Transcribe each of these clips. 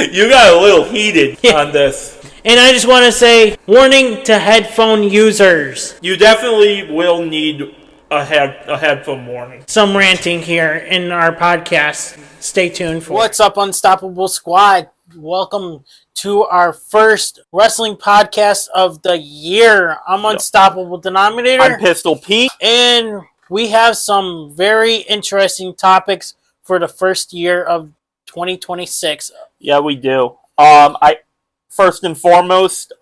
You got a little heated on this. And I just want to say, warning to headphone users. You definitely will need a headphone warning. Some ranting here in our podcast. Stay tuned for What's up, Unstoppable Squad? Welcome to our first wrestling podcast of the year. I'm Unstoppable Denominator. I'm Pistol Pete. And we have some very interesting topics for the first year of 2026. Yeah, we do. First and foremost,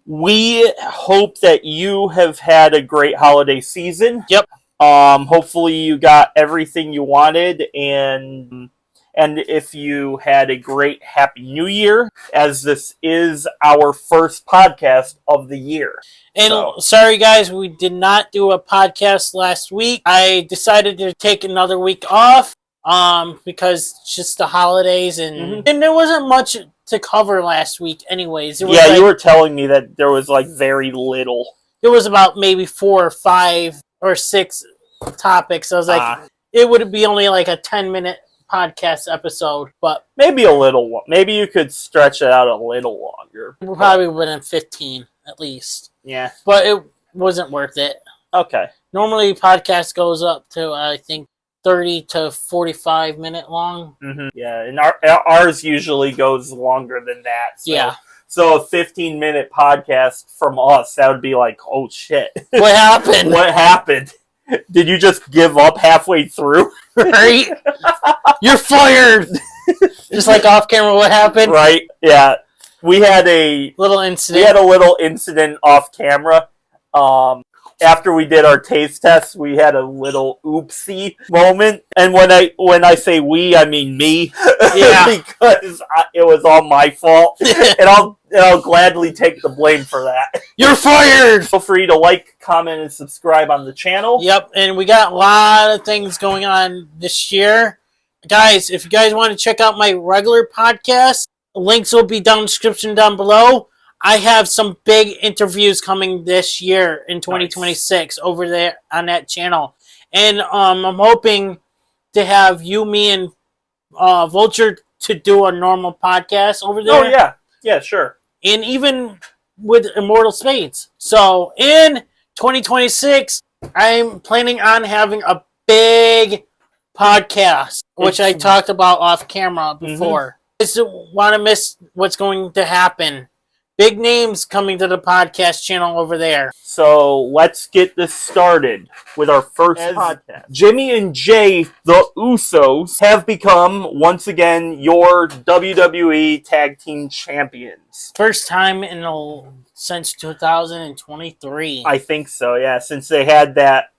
we hope that you have had a great holiday season. Yep. Hopefully you got everything you wanted, and if you had a great Happy New Year, as this is our first podcast of the year. And sorry guys, we did not do a podcast last week. I decided to take another week off because just the holidays and there wasn't much to cover last week anyways. It was you were telling me that there was very little. There was about maybe 4 or 5 or 6 topics. I was like, it would be only like a 10-minute podcast episode, but maybe a little one. Maybe you could stretch it out a little longer. Probably within 15 at least. Yeah. But it wasn't worth it. Okay. Normally podcast goes up to, I think, 30 to 45 minute long. Mm-hmm. Yeah, and ours usually goes longer than that. So. Yeah. So a 15-minute podcast from us, that would be like, oh shit. What happened? What happened? Did you just give up halfway through? Right? You're fired! Just like off camera, what happened? Right, yeah. We had a little incident. We had a little incident off camera. After we did our taste test, we had a little oopsie moment. And when I say we, I mean me. Yeah. Because it was all my fault. And I'll gladly take the blame for that. You're fired! Feel free to like, comment, and subscribe on the channel. Yep, and we got a lot of things going on this year. Guys, if you guys want to check out my regular podcast, links will be down in the description down below. I have some big interviews coming this year in 2026 over there on that channel. And I'm hoping to have you, me, and Vulture to do a normal podcast over there. Oh, yeah. Yeah, sure. And even with Immortal Spades. So in 2026, I'm planning on having a big podcast, which I talked about off camera before. I just don't want to miss what's going to happen. Big names coming to the podcast channel over there. So let's get this started with our first podcast. Jimmy and Jay, the Usos, have become, once again, your WWE Tag Team Champions. First time since 2023. I think so, yeah. Since they had that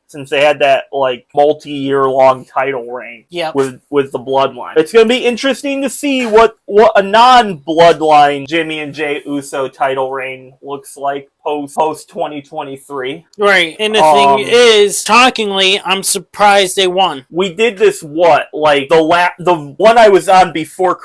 multi-year long title reign with the bloodline. It's going to be interesting to see what a non-bloodline Jimmy and Jay Uso title reign looks like post 2023. Right. And the thing is, shockingly, I'm surprised they won. We did this the one I was on before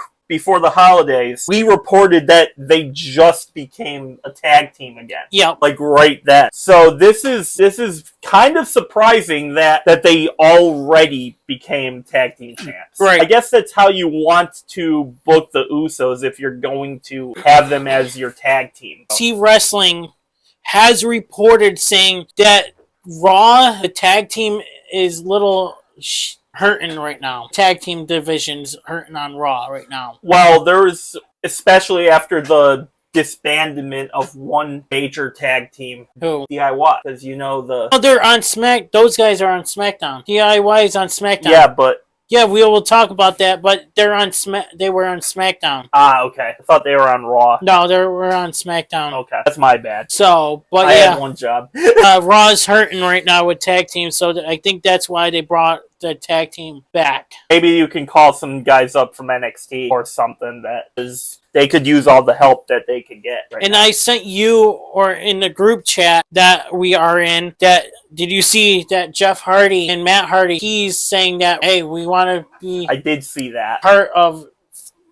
the holidays, we reported that they just became a tag team again. Yeah. Right then. So this is kind of surprising that they already became tag team champs. Right. I guess that's how you want to book the Usos if you're going to have them as your tag team. T Wrestling has reported saying that Raw, the tag team, is hurting right now. Tag team division's hurting on Raw right now. Well, there's, especially after the disbandment of one major tag team. Who? DIY. Because they're on those guys are on SmackDown. DIY is on SmackDown. Yeah, but... Yeah, we will talk about that, but they were on SmackDown. Ah, okay. I thought they were on Raw. No, they were on SmackDown. Okay, that's my bad. So, but I had one job. Raw's hurting right now with tag teams, so I think that's why they brought the tag team back. Maybe you can call some guys up from NXT or something they could use all the help that they could get. Right now. I sent you, or in the group chat that we are in, did you see that Jeff Hardy and Matt Hardy, he's saying that, hey, we want to be... I did see that. Part of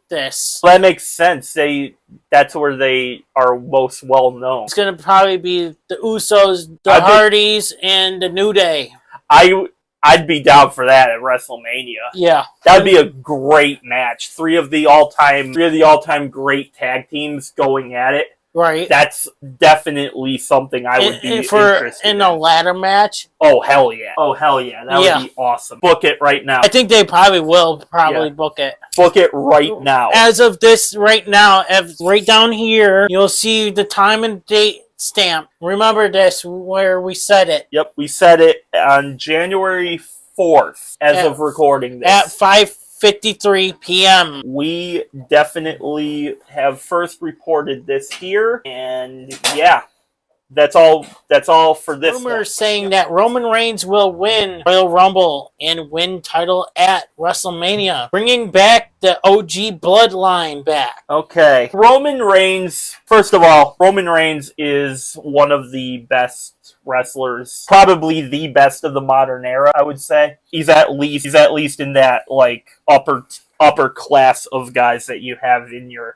this. Well, that makes sense. That's where they are most well known. It's going to probably be the Usos, the Hardys, and the New Day. I'd be down for that at WrestleMania. Yeah, that'd be a great match. Three of the all-time great tag teams going at it. Right. That's definitely something I would be interested in a ladder match. Oh hell yeah! That would be awesome. Book it right now. I think they probably will book it. Book it right now. As of this right now, right down here, you'll see the time and date stamp. Remember this, where we said it. Yep, we said it on January 4th as of recording this. At 5:53 p.m. We definitely have first reported this here, and yeah, that's all for this. Rumors saying that Roman Reigns will win Royal Rumble and win title at WrestleMania, bringing back the OG bloodline back. Okay. Roman Reigns, first of all, Roman Reigns is one of the best wrestlers, probably the best of the modern era, I would say. He's at least in that like upper class of guys that you have in your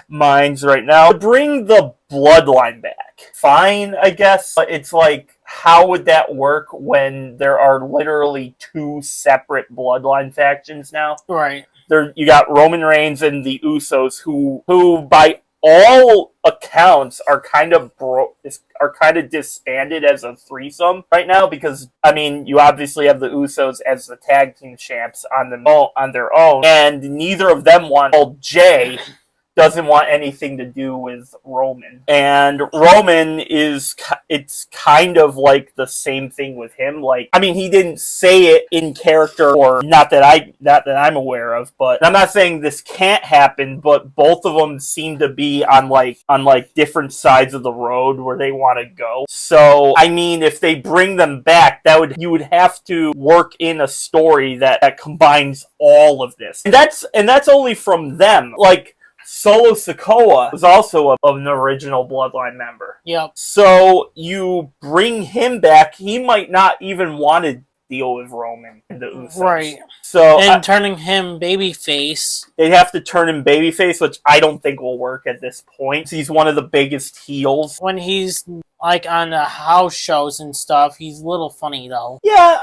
minds right now. To bring the bloodline back, fine, I guess, but it's like, how would that work when there are literally two separate bloodline factions now? Right. You got Roman Reigns and the Usos, who by all accounts are kind of disbanded as a threesome right now, because I mean, you obviously have the Usos as the tag team champs on their own, and neither of them want. Well, Jay doesn't want anything to do with Roman, and Roman it's kind of like the same thing with him. Like, I mean, he didn't say it in character, or not that I'm aware of, but I'm not saying this can't happen, but both of them seem to be on different sides of the road where they want to go. So I mean, if they bring them back, you would have to work in a story that combines all of this, and that's only from them. Like, Solo Sikoa was also an original Bloodline member. Yep. So you bring him back, he might not even want to deal with Roman and the Usos. Right. So turning him babyface. They'd have to turn him babyface, which I don't think will work at this point. He's one of the biggest heels. When he's like on the house shows and stuff, he's a little funny though. Yeah,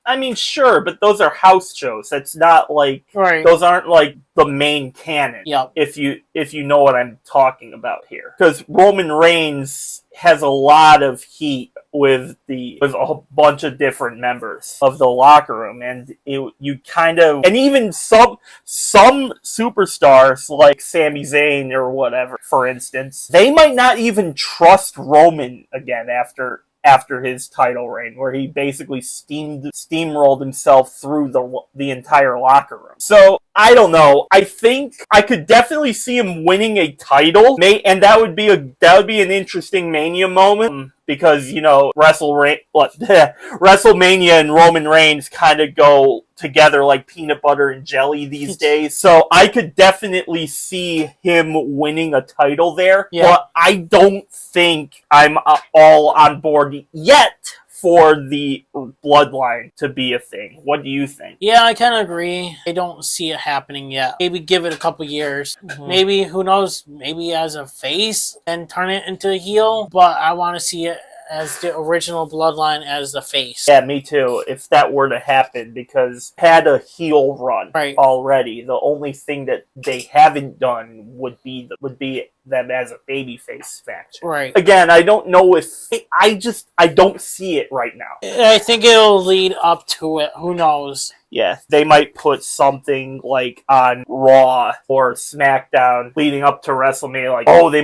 I mean, sure, but those are house shows. That's not like those aren't like the main canon. Yep. If you know what I'm talking about here, because Roman Reigns has a lot of heat with a bunch of different members of the locker room, and even some superstars like Sami Zayn or whatever, for instance, they might not even trust Roman again after his title reign, where he basically steamrolled himself through the entire locker room. So I don't know. I think I could definitely see him winning a title, and that would be an interesting Mania moment, because WrestleMania and Roman Reigns kind of go together like peanut butter and jelly these days. So I could definitely see him winning a title there, but I don't think I'm all on board yet for the bloodline to be a thing. What do you think? Yeah, I kind of agree. I don't see it happening yet. Maybe give it a couple years. Mm-hmm. Maybe, who knows, maybe as a face and turn it into a heel, but I want to see it as the original bloodline as the face. Yeah, me too, if that were to happen, because had a heel run already. The only thing that they haven't done would be them as a babyface faction. Right. Again, I don't know if I don't see it right now. I think it'll lead up to it. Who knows? Yeah, they might put something like on Raw or SmackDown leading up to WrestleMania. Like, they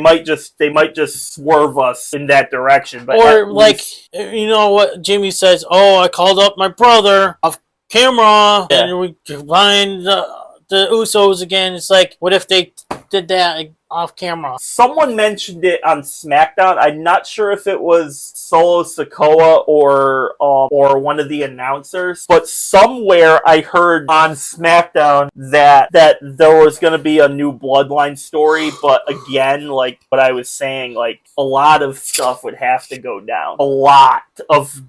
might just swerve us in that direction. But or like, you know what Jimmy says? Oh, I called up my brother off camera, and we combined the Usos again. It's like, what if they did that off camera? Someone mentioned it on SmackDown. I'm not sure if it was Solo Sikoa or one of the announcers, but somewhere I heard on SmackDown that there was going to be a new Bloodline story. But again, like what I was saying, like a lot of stuff would have to go down. A lot of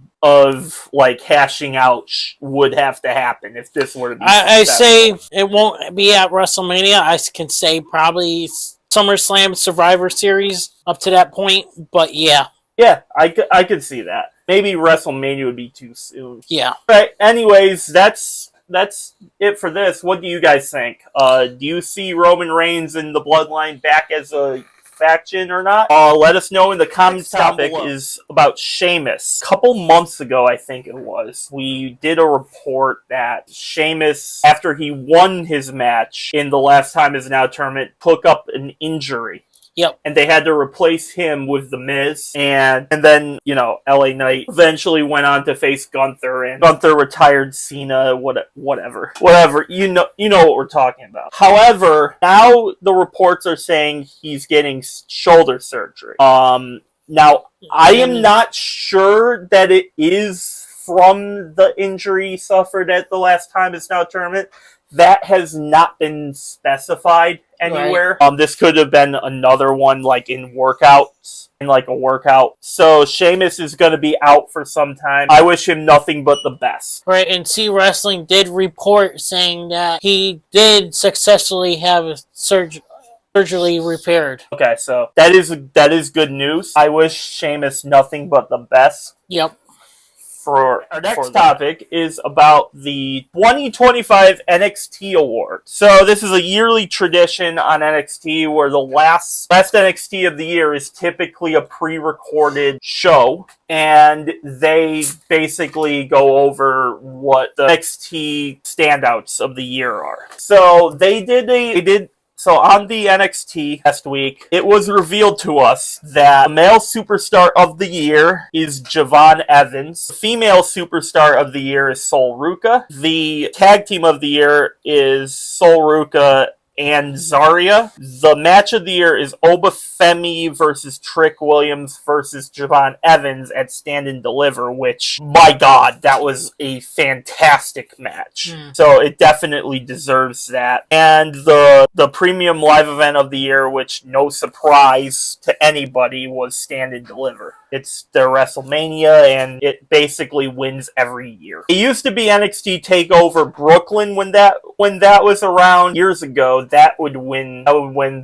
like hashing out would have to happen if this were to be I say it won't be at WrestleMania. I can say probably SummerSlam Survivor Series up to that point, but yeah. Yeah, I could see that. maybe WrestleMania would be too soon. Yeah. But anyways, that's it for this. What do you guys think? Do you see Roman Reigns and the Bloodline back as a faction or not? Let us know in the comments. Topic is about Sheamus. A couple months ago, I think it was, we did a report that Sheamus, after he won his match in the Last Time Is Now tournament, took up an injury. Yep. And they had to replace him with The Miz. And then, LA Knight eventually went on to face Gunther, and Gunther retired Cena, whatever. You know what we're talking about. However, now the reports are saying he's getting shoulder surgery. Now, I am not sure that it is from the injury he suffered at the Last Time Is Now tournament. That has not been specified anywhere. Right. This could have been another one, like in workouts, in like a workout. So Sheamus is going to be out for some time. I wish him nothing but the best. Right, and C Wrestling did report saying that he did successfully have surgery repaired. Okay, so that is good news. I wish Sheamus nothing but the best. Yep. For our next topic is about the 2025 NXT Awards. So this is a yearly tradition on NXT where the last NXT of the year is typically a pre-recorded show, and they basically go over what the NXT standouts of the year are. So So on the NXT last week, it was revealed to us that the male superstar of the year is Javon Evans. The female superstar of the year is Sol Ruca. The tag team of the year is Sol Ruca and ZARIA. The match of the year is Femi versus Trick Williams versus Javon Evans at Stand and Deliver, which, my God, that was a fantastic match. So it definitely deserves that. And the premium live event of the year, which, no surprise to anybody, was Stand and Deliver. It's their WrestleMania, and it basically wins every year. It used to be NXT TakeOver Brooklyn when that was around years ago. That would win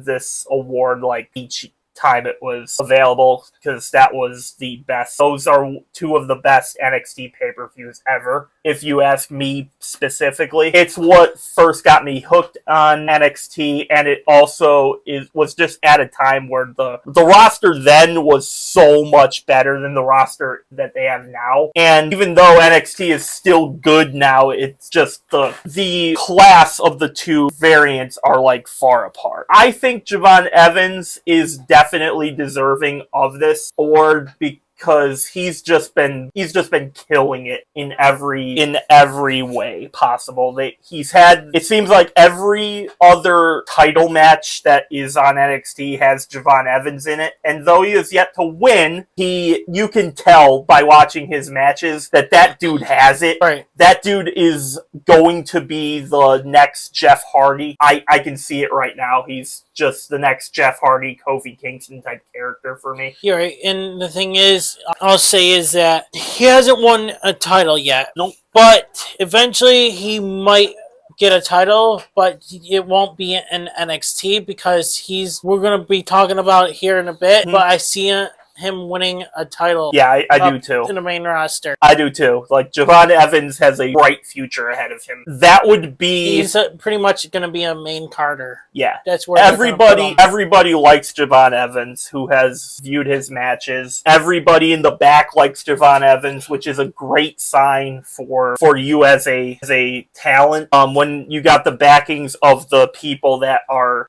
this award like each time it was available, because that was the best. Those are two of the best NXT pay-per-views ever, if you ask me specifically. It's what first got me hooked on NXT, and it also was just at a time where the roster then was so much better than the roster that they have now. And even though NXT is still good now, it's just the class of the two variants are like far apart. I think Javon Evans is definitely deserving of this award because he's just been killing it in every way possible. He's had, it seems like every other title match that is on NXT has Javon Evans in it, and though he is yet to win, you can tell by watching his matches that dude has it. Right. That dude is going to be the next Jeff Hardy. I can see it right now. He's just the next Jeff Hardy, Kofi Kingston type character for me. You're right, and the thing is, I'll say is that he hasn't won a title yet. Nope. But eventually he might get a title, but it won't be in NXT because we're going to be talking about it here in a bit, but I see him winning a title. Yeah, I do too. In the main roster. I do too. Like, Javon Evans has a bright future ahead of him. That would be... He's pretty much going to be a main Carter. Yeah. That's where everybody likes Javon Evans, who has viewed his matches. Everybody in the back likes Javon Evans, which is a great sign for you as a talent. When you got the backings of the people that are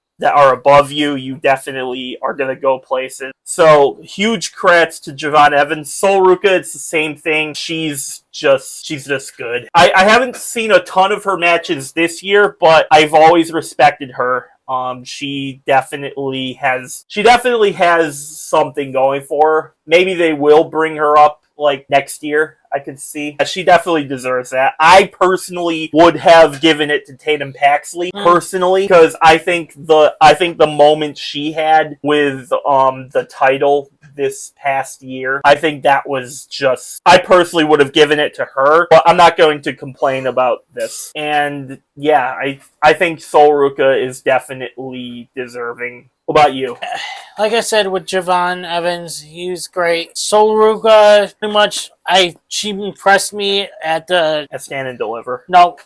above you, you definitely are going to go places. So, huge creds to Javon Evans. Sol Ruca, it's the same thing. She's just good. I haven't seen a ton of her matches this year, but I've always respected her. She definitely has something going for her. Maybe they will bring her up like next year. I could see. She definitely deserves that. I personally would have given it to Tatum Paxley, personally, because I think the moment she had with the title this past year, I think that was just, I personally would have given it to her, but I'm not going to complain about this. And yeah, I think Sol Ruca is definitely deserving. What about you? like I said with Javon Evans, he was great. Sol Ruca, pretty much, she impressed me at Stand and Deliver. No.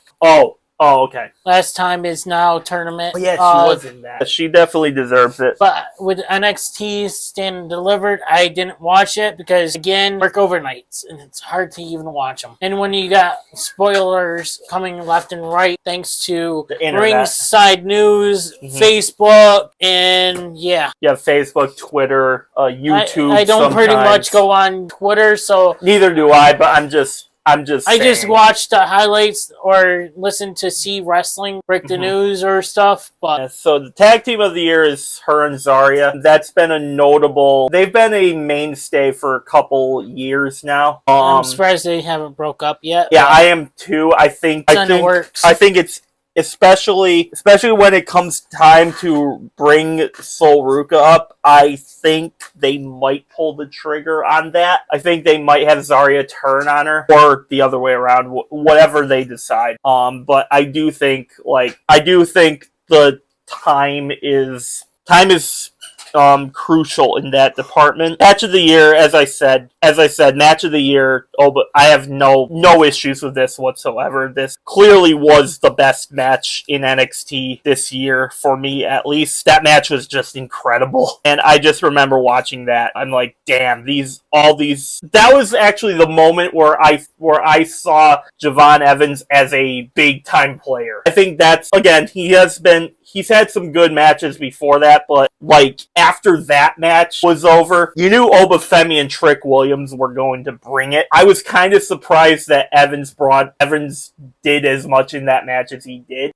Oh, okay. Last Time Is Now tournament. Oh, yeah, she was in that. She definitely deserves it. But with NXT Stand and Delivered, I didn't watch it because, again, work overnights, and it's hard to even watch them. And when you got spoilers coming left and right, thanks to Ringside News, Facebook, and yeah. Yeah, Facebook, Twitter, YouTube. I don't pretty much go on Twitter, so... Neither do I, but I'm just saying. just watch the highlights or listen to See Wrestling, break the news or stuff. But yeah, so the tag team of the year is her and ZARIA. That's been a notable. They've been a mainstay for a couple years now. I'm surprised they haven't broke up yet. Yeah, I am too. I think it's especially when it comes time to bring Sol Ruca up, I think they might pull the trigger on that. I think they might have ZARIA turn on her, or the other way around, whatever they decide. But I do think the time is crucial in that department. Match of the year, as I said, match of the year. Oh, but I have no issues with this whatsoever. This clearly was the best match in NXT this year, for me at least. That match was just incredible. And I just remember watching that. I'm like, damn, that was actually the moment where I saw Javon Evans as a big time player. I think that's, again, he's had some good matches before that, but like after that match was over, you knew Femi and Trick Williams were going to bring it. I was kind of surprised that Evans did as much in that match as he did,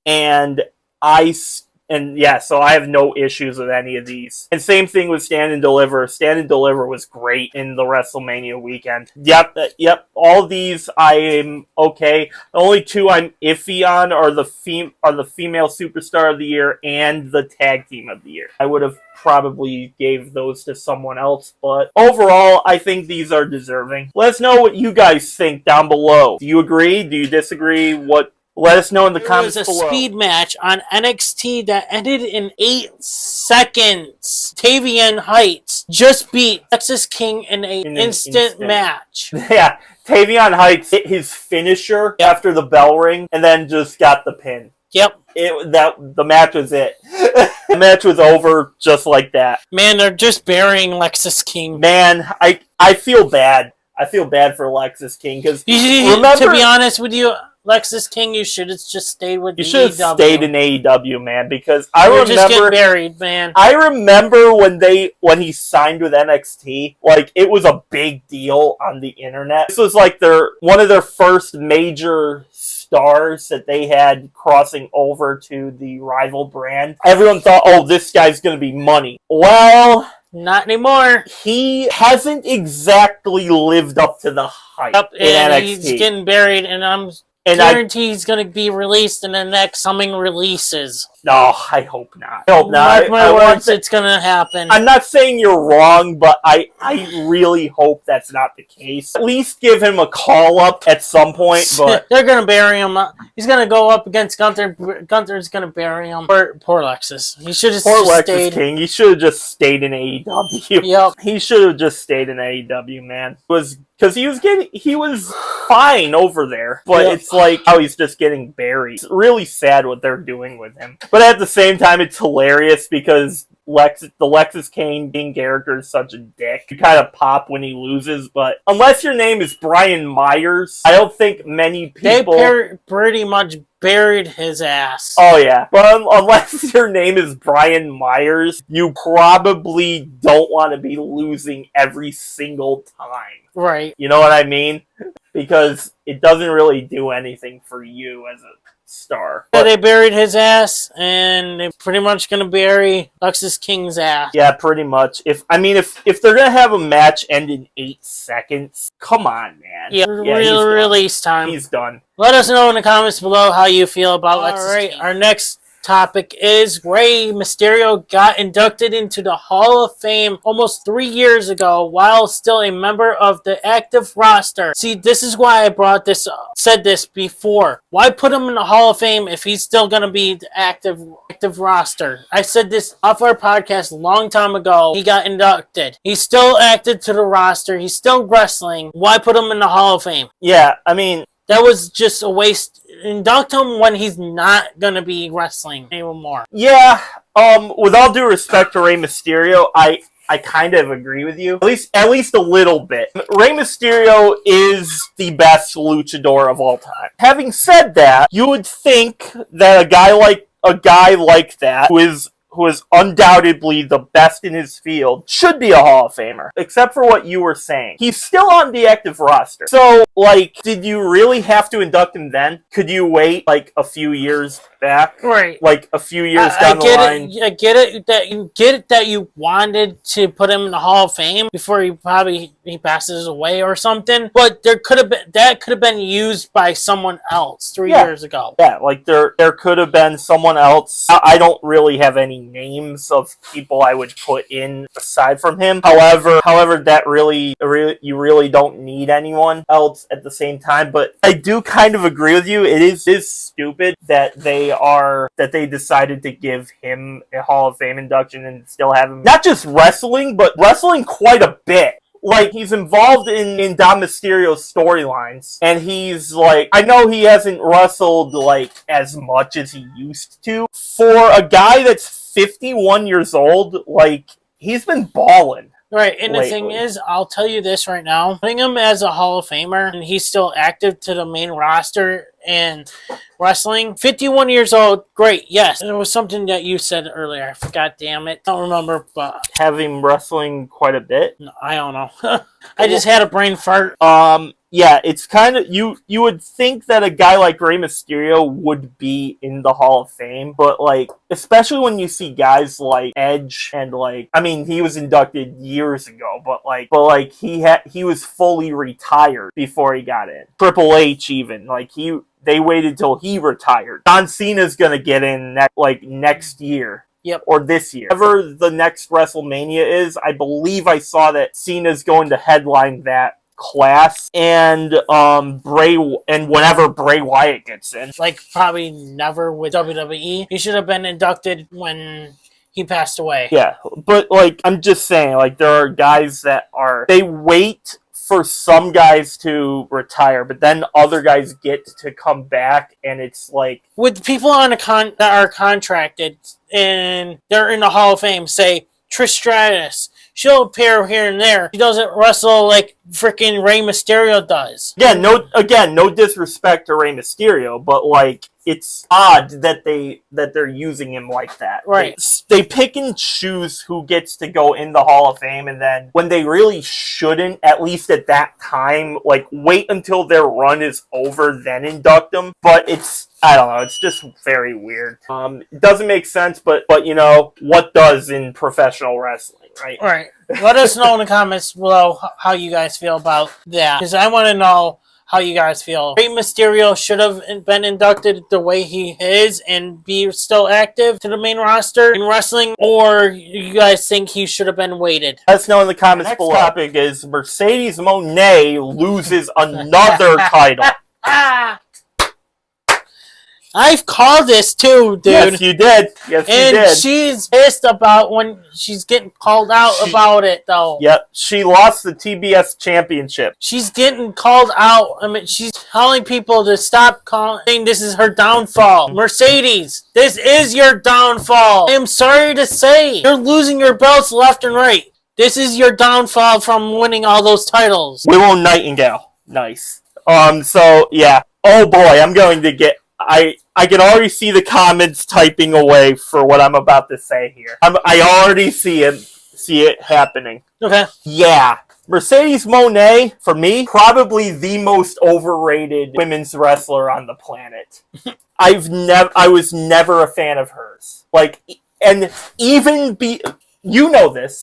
so I have no issues with any of these. And same thing with Stand and Deliver. Stand and Deliver was great in the WrestleMania weekend. Yep. All of these I am okay. The only two I'm iffy on are the female superstar of the year and the tag team of the year. I would have probably gave those to someone else, but overall, I think these are deserving. Let us know what you guys think down below. Do you agree? Do you disagree? Let us know in the comments below. There was a speed match on NXT that ended in 8 seconds. TAVION Heights just beat LEXIS King in an instant match. Yeah, TAVION Heights hit his finisher after the bell ring and then just got the pin. Yep. The match was it. The match was over just like that. Man, they're just burying LEXIS King. Man, I feel bad. I feel bad for LEXIS King because to be honest with you, LEXIS King, you should have just stayed with AEW. You should have stayed in AEW, man, because I remember just getting buried, man. I remember when he signed with NXT, like it was a big deal on the internet. This was like one of their first major stars that they had crossing over to the rival brand. Everyone thought, oh, this guy's going to be money. Well, not anymore. He hasn't exactly lived up to the hype in NXT. He's getting buried, and I'm guarantee he's going to be released in the next coming releases. No, I hope not. I hope not. Mark my words, it's going to happen. I'm not saying you're wrong, but I really hope that's not the case. At least give him a call-up at some point. But they're going to bury him. He's going to go up against Gunther. Gunther's going to bury him. Poor LEXIS. He should have just stayed. King. He should have just stayed in AEW. Yep. He should have just stayed in AEW, man. Because he was fine over there, but it's like how he's just getting buried. It's really sad what they're doing with him. But at the same time, it's hilarious because the LEXIS King character is such a dick. You kind of pop when he loses, but unless your name is Brian Myers, I don't think many people... They pretty much buried his ass. Oh, yeah. But unless your name is Brian Myers, you probably don't want to be losing every single time. Right. You know what I mean? Because it doesn't really do anything for you as a star. Yeah, they buried his ass, and they're pretty much going to bury LEXIS King's ass. Yeah, pretty much. If they're going to have a match end in 8 seconds, come on, man. Yeah, release time. He's done. Let us know in the comments below how you feel about LEXIS King. Our next topic is Rey Mysterio got inducted into the Hall of Fame almost 3 years ago while still a member of the active roster. See, this is why I brought this up, said this before. Why put him in the Hall of Fame if he's still going to be the active roster? I said this off our podcast a long time ago. He got inducted. He's still active to the roster. He's still wrestling. Why put him in the Hall of Fame? Yeah, I mean, that was just a waste. Induct him when he's not going to be wrestling anymore. Yeah, with all due respect to Rey Mysterio, I kind of agree with you. At least a little bit. Rey Mysterio is the best luchador of all time. Having said that, you would think that a guy like that, who is undoubtedly the best in his field, should be a Hall of Famer. Except for what you were saying. He's still on the active roster. So, did you really have to induct him then? Could you wait, a few years back? Right. A few years down the line? I get it that you wanted to put him in the Hall of Fame before he passes away or something, but that could have been used by someone else 3 years ago. Yeah, there could have been someone else. I don't really have any names of people I would put in aside from him. However, that you really don't need anyone else at the same time. But I do kind of agree with you. It is stupid that they decided to give him a Hall of Fame induction and still have him not just wrestling, but wrestling quite a bit. He's involved in Dom Mysterio's storylines, and he's I know he hasn't wrestled as much as he used to. For a guy that's 51 years old, he's been balling. Right, and lately. The thing is, I'll tell you this right now, putting him as a Hall of Famer, and he's still active to the main roster and wrestling, 51 years old, great, yes. And it was something that you said earlier, I forgot, damn it, don't remember, but... Have him wrestling quite a bit? No, I don't know. I just had a brain fart. Yeah, it's kind of, you would think that a guy like Rey Mysterio would be in the Hall of Fame, but especially when you see guys like Edge and he was inducted years ago, but he was fully retired before he got in. Triple H even, they waited till he retired. John Cena's gonna get in next year. Yep. Or this year. Whatever the next WrestleMania is, I believe I saw that Cena's going to headline that class, and whenever Bray Wyatt gets in, probably never with WWE. He should have been inducted when he passed away. Yeah, but I'm just saying, there are guys that they wait for some guys to retire, but then other guys get to come back, and it's with people on that are contracted and they're in the Hall of Fame, say Trish Stratus. She'll appear here and there. She doesn't wrestle like freaking Rey Mysterio does. Yeah, no disrespect to Rey Mysterio, but it's odd that they're using him like that. Right. They pick and choose who gets to go in the Hall of Fame, and then when they really shouldn't, at least at that time, wait until their run is over, then induct them. But I don't know, it's just very weird. It doesn't make sense, but what does in professional wrestling, right? Right. Let us know in the comments below how you guys feel about that, because I want to know how you guys feel. Rey Mysterio should have been inducted the way he is and be still active to the main roster in wrestling, or you guys think he should have been waited? Let us know in the comments below. Next topic is Mercedes Mone loses another title. I've called this too, dude. Yes, you did. Yes, you did. And she's pissed about when she's getting called out about it, though. Yep. She lost the TBS championship. She's getting called out. I mean, she's telling people to stop saying this is her downfall. Mercedes, this is your downfall. I am sorry to say. You're losing your belts left and right. This is your downfall from winning all those titles. Willow Nightingale. Nice. So, yeah. Oh, boy, I'm going to get... I can already see the comments typing away for what I'm about to say here. I already see it happening. Okay. Yeah. Mercedes Mone, for me, probably the most overrated women's wrestler on the planet. I was never a fan of hers. And even you know this,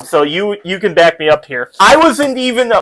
so you can back me up here. I wasn't even,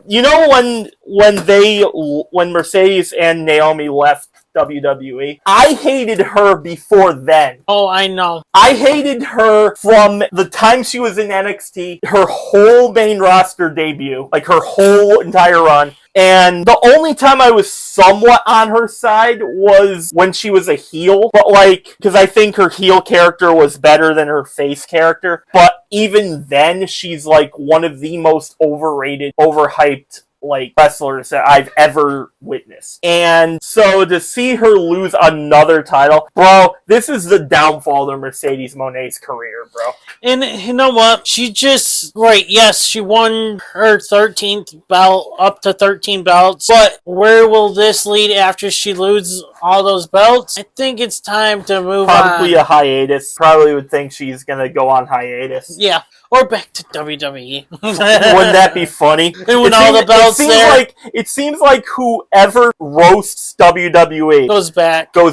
when Mercedes and Naomi left WWE. I hated her before then. Oh, I know. I hated her from the time she was in NXT, her whole main roster debut, like her whole entire run. And the only time I was somewhat on her side was when she was a heel. But like, because I think her heel character was better than her face character. But even then, she's like one of the most overrated, overhyped like wrestlers that I've ever witnessed. And so to see her lose another title, bro, this is the downfall of Mercedes Moné's career, bro. And you know what? She just, right, yes, she won her 13th belt, up to 13 belts, but where will this lead after she loses all those belts? I think it's time to move Probably on. a hiatus. Probably would think she's gonna go on hiatus. Yeah, or back to WWE. Wouldn't that be funny? And with all the belts there. It seems like whoever roasts WWE goes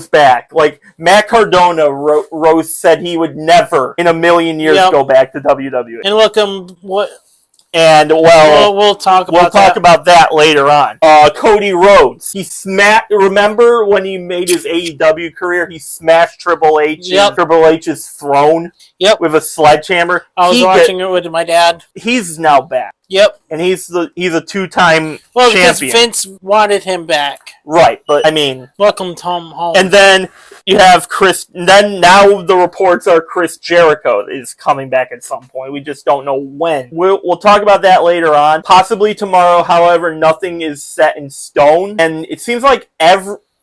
back. Like Matt Cardona said he would never in a million years go back to WWE. And look, what? And we'll talk about that later on. Cody Rhodes, he smashed. Remember when he made his AEW career? He smashed Triple H. Triple H's throne. With a sledgehammer. I was watching it with my dad. He's now back. Yep. And he's a two-time champion. Because Vince wanted him back. Right, but I mean, welcome Tom home. And then you have Chris. Then now the reports are Chris Jericho is coming back at some point. We just don't know when. We'll talk about that later on, possibly tomorrow. However, nothing is set in stone, and it seems like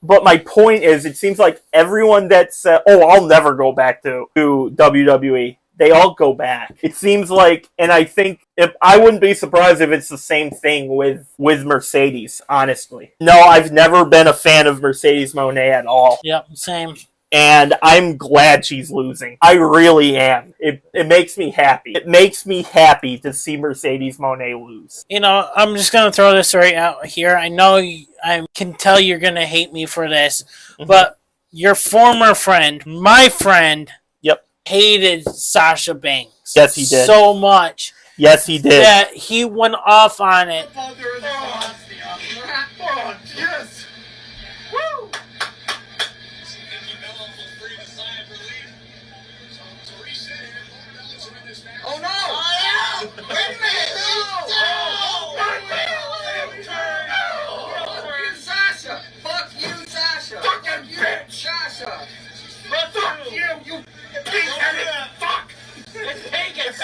But my point is, it seems like everyone that said, "Oh, I'll never go back to WWE," they all go back. It seems like, and I think I wouldn't be surprised if it's the same thing with Mercedes. Honestly, no, I've never been a fan of Mercedes Moné at all. Yep, same. And I'm glad she's losing. I really am. It makes me happy. It makes me happy to see Mercedes Moné lose. You know, I'm just going to throw this right out here. I know I can tell you're going to hate me for this, but your former friend, my friend, hated Sasha Banks. Yes, he did. So much. Yes, he did. That he went off on it. Yes! Woo! Oh no! Wait a minute! Fuck you, Sasha! Fuck you, Sasha! Fucking bitch! Sasha! Fuck you, you pig-headed fuck! It's Vegas!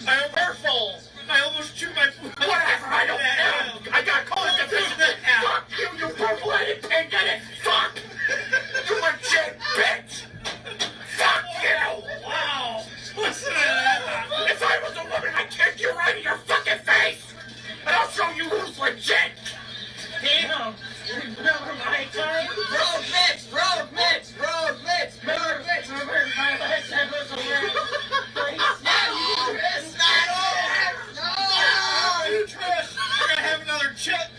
I'm hurtful! I almost chewed my foot! Whatever, I don't care! I got cold deficiency! Fuck you, you purple-headed pig-headed fuck! You legit bitch! Fuck you! Wow! Listen to that! If I was a woman, I'd kick you right in your fucking face! And I'll show you who's legit! Damn! Remember my time? Road Mitch! Road Mitch! Road Mitch! Road Mitch! Remember my last time was over? We're gonna have another chip!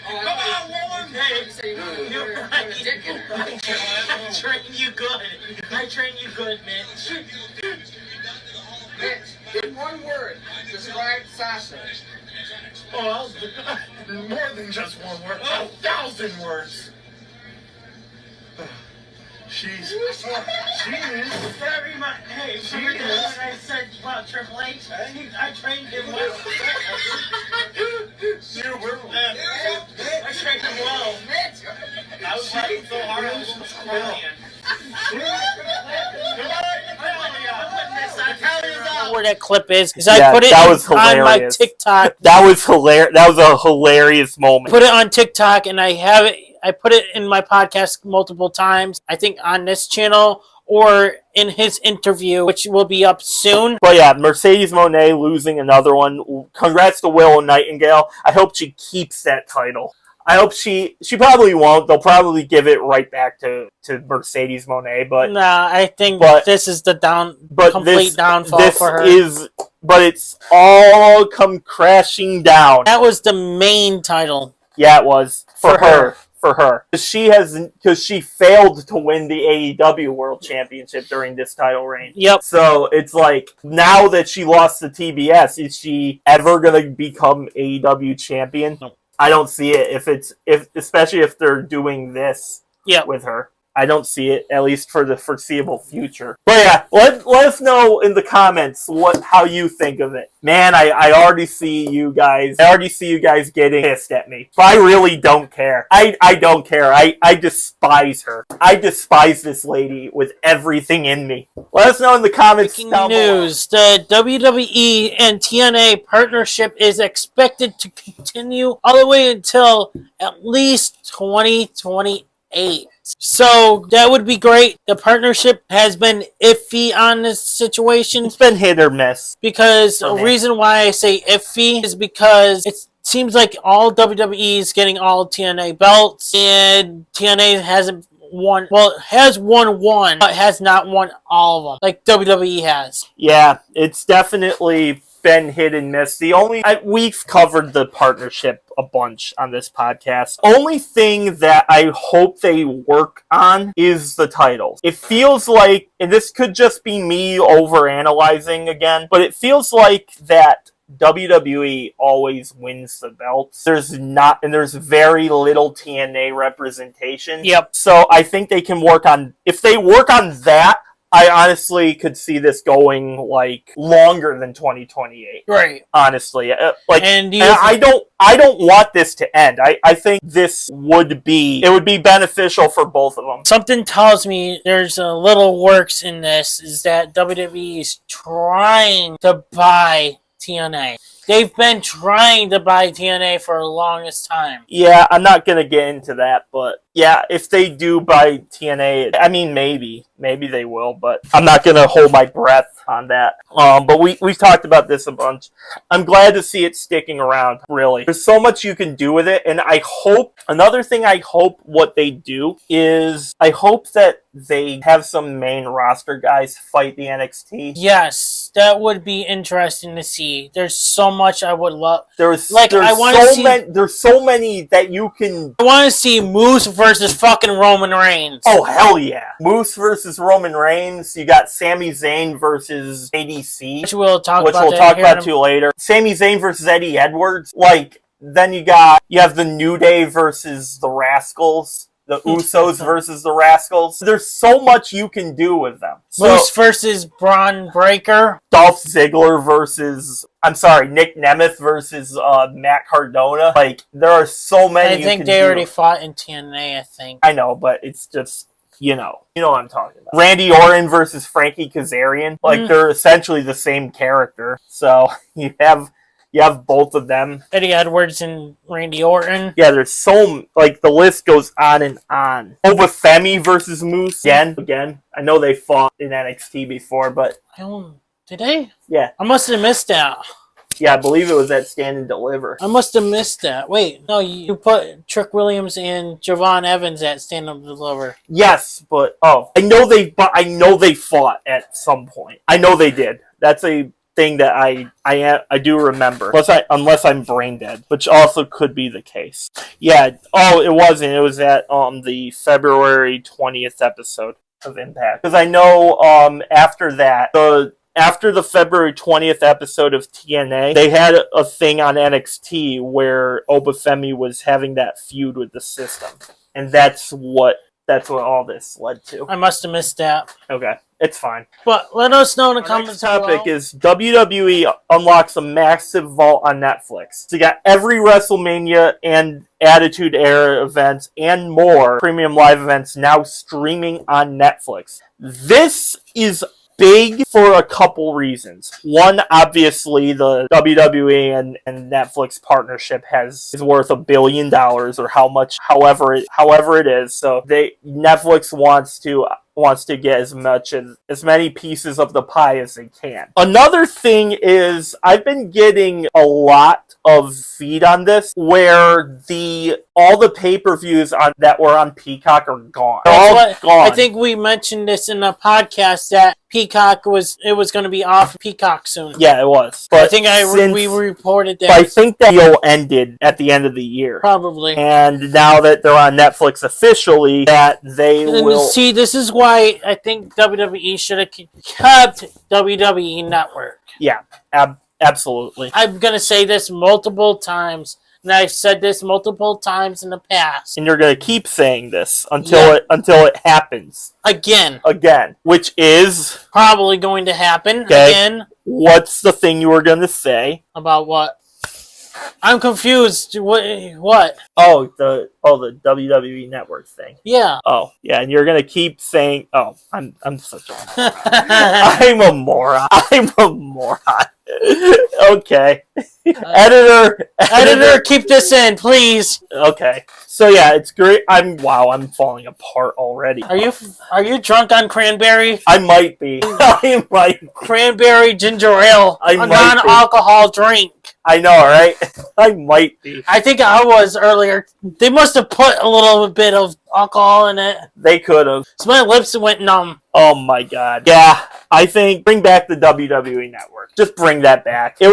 Come on, woman! Hey, you're right. I train you good. I train you good, Mitch. Mitch, in one word, describe Sasha. Oh, more than just one word. 1,000 words. She's very much. Hey, remember when I said about Triple H? I trained him well. I trained him well. I was fighting so hard I was where that clip is I put it on my TikTok. That was hilarious. That was a hilarious moment. Put it on TikTok, and I have it. I put it in my podcast multiple times. I think on this channel or in his interview, which will be up soon. But yeah, Mercedes Moné losing another one. Congrats to Willow Nightingale. I hope she keeps that title. I hope she probably won't. They'll probably give it right back to Mercedes Moné. But nah, I think this is the complete downfall for her. But it's all come crashing down. That was the main title. Yeah, it was for her. For her, because she failed to win the AEW World Championship during this title reign. Yep. So it's like, now that she lost to TBS, is she ever gonna become AEW champion? No. I don't see it especially if they're doing this with her. I don't see it, at least for the foreseeable future. But yeah, let us know in the comments how you think of it. Man, I already see you guys getting pissed at me. But I really don't care. I don't care. I despise her. I despise this lady with everything in me. Let us know in the comments down below. News. The WWE and TNA partnership is expected to continue all the way until at least 2028. So that would be great. The partnership has been iffy on this situation. It's been hit or miss. Because the reason why I say iffy is because it seems like all WWE is getting all TNA belts, and TNA hasn't won. Well, it has won one, but has not won all of them, like WWE has. Yeah, it's definitely been hit and miss. We've covered the partnership a bunch on this podcast. Only thing that I hope they work on is the titles. It feels like, and this could just be me overanalyzing again, but it feels like that WWE always wins the belts. There's very little TNA representation. Yep. So I think they can if they work on that, I honestly could see this going like longer than 2028. Right. Honestly, and I don't want this to end. I think this would be beneficial for both of them. Something tells me there's a little works in this, is that WWE is trying to buy TNA. They've been trying to buy TNA for the longest time. Yeah, I'm not going to get into that, but yeah, if they do buy TNA, I mean, maybe they will, but I'm not going to hold my breath on that. But we've talked about this a bunch. I'm glad to see it sticking around, really. There's so much you can do with it, and another thing I hope what they do is, I hope that they have some main roster guys fight the NXT. Yes, that would be interesting to see. There's so much I would love. There's so many that you can. I want to see Moose versus fucking Roman Reigns. Oh hell yeah! Moose versus Roman Reigns. You got Sami Zayn versus ADC, which we'll talk about too later. Sami Zayn versus Eddie Edwards. Then you have the New Day versus the Rascals. The Usos versus the Rascals. There's so much you can do with them. Moose versus Braun Breaker. Dolph Ziggler versus, Nick Nemeth versus Matt Cardona. There are so many. I think they already fought in TNA, I think. I know, but it's just, you know what I'm talking about. Randy Orton versus Frankie Kazarian. They're essentially the same character. So you have both of them. Eddie Edwards and Randy Orton. Yeah, there's the list goes on and on. Femi versus Moose. Again. I know they fought in NXT before, but... Did they? Yeah. I must have missed that. Yeah, I believe it was at Stand and Deliver. I must have missed that. Wait, no, you put Trick Williams and Javon Evans at Stand and Deliver. Yes, but... I know they fought at some point. I know they did. That's a thing that I do remember, unless I'm brain dead, which also could be the case. Yeah. Oh, it wasn't. It was at the February 20th episode of Impact, because I know after the February 20th episode of TNA, they had a thing on NXT where Femi was having that feud with the System, and that's what all this led to. I must have missed that. Okay. It's fine. But let us know in the comments. Our next topic is WWE unlocks a massive vault on Netflix. So you got every WrestleMania and Attitude Era events and more premium live events now streaming on Netflix. This is big for a couple reasons. One, obviously, the WWE and Netflix partnership is worth $1 billion, or however it is. So Netflix wants to get as many pieces of the pie as they can. Another thing is, I've been getting a lot of feed on this where all the pay-per-views that were on Peacock are gone. They're all gone. I think we mentioned this in a podcast that Peacock was going to be off Peacock soon. Yeah, it was. But I think we reported that. But I think that deal ended at the end of the year. Probably. And now that they're on Netflix officially, that they will... See, this is why I think WWE should have kept WWE Network. Yeah, absolutely. I'm going to say this multiple times. And I've said this multiple times in the past. And you're going to keep saying this until it happens. Again. Which is... probably going to happen again. What's the thing you were going to say? About what? I'm confused. What? Oh, the WWE Network thing. Yeah. Oh, yeah, and you're going to keep saying... Oh, I'm such a... I'm a moron. Okay. Editor, keep this in, please. Okay. So yeah, it's great. I'm falling apart already. Are you drunk on cranberry? I might be. I might. Cranberry ginger ale, a non-alcohol drink. I know, right? I might be. I think I was earlier. They must have put a little bit of alcohol in it. They could have. So my lips went numb. Oh my god. Yeah, I think bring back the WWE Network. Just bring that back. It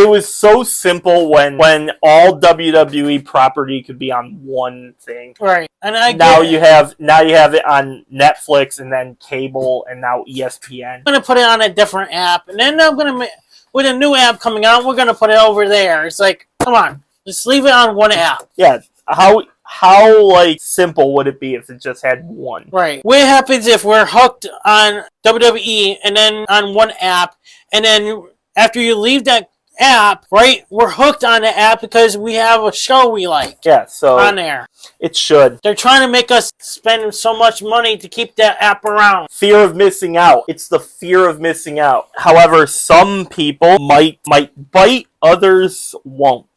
was so simple when all WWE property could be on one thing. Right. And now you have it on Netflix and then cable and now ESPN. I'm gonna put it on a different app, and then I'm gonna with a new app coming out, we're gonna put it over there. It's like, come on, just leave it on one app. Yeah. How like simple would it be if it just had one? Right. What happens if we're hooked on WWE and then on one app, and then after you leave that app, right, we're hooked on the app because we have a show we like. Yeah, so on there. It should. They're trying to make us spend so much money to keep that app around. Fear of missing out. It's the fear of missing out. However, some people might bite, others won't.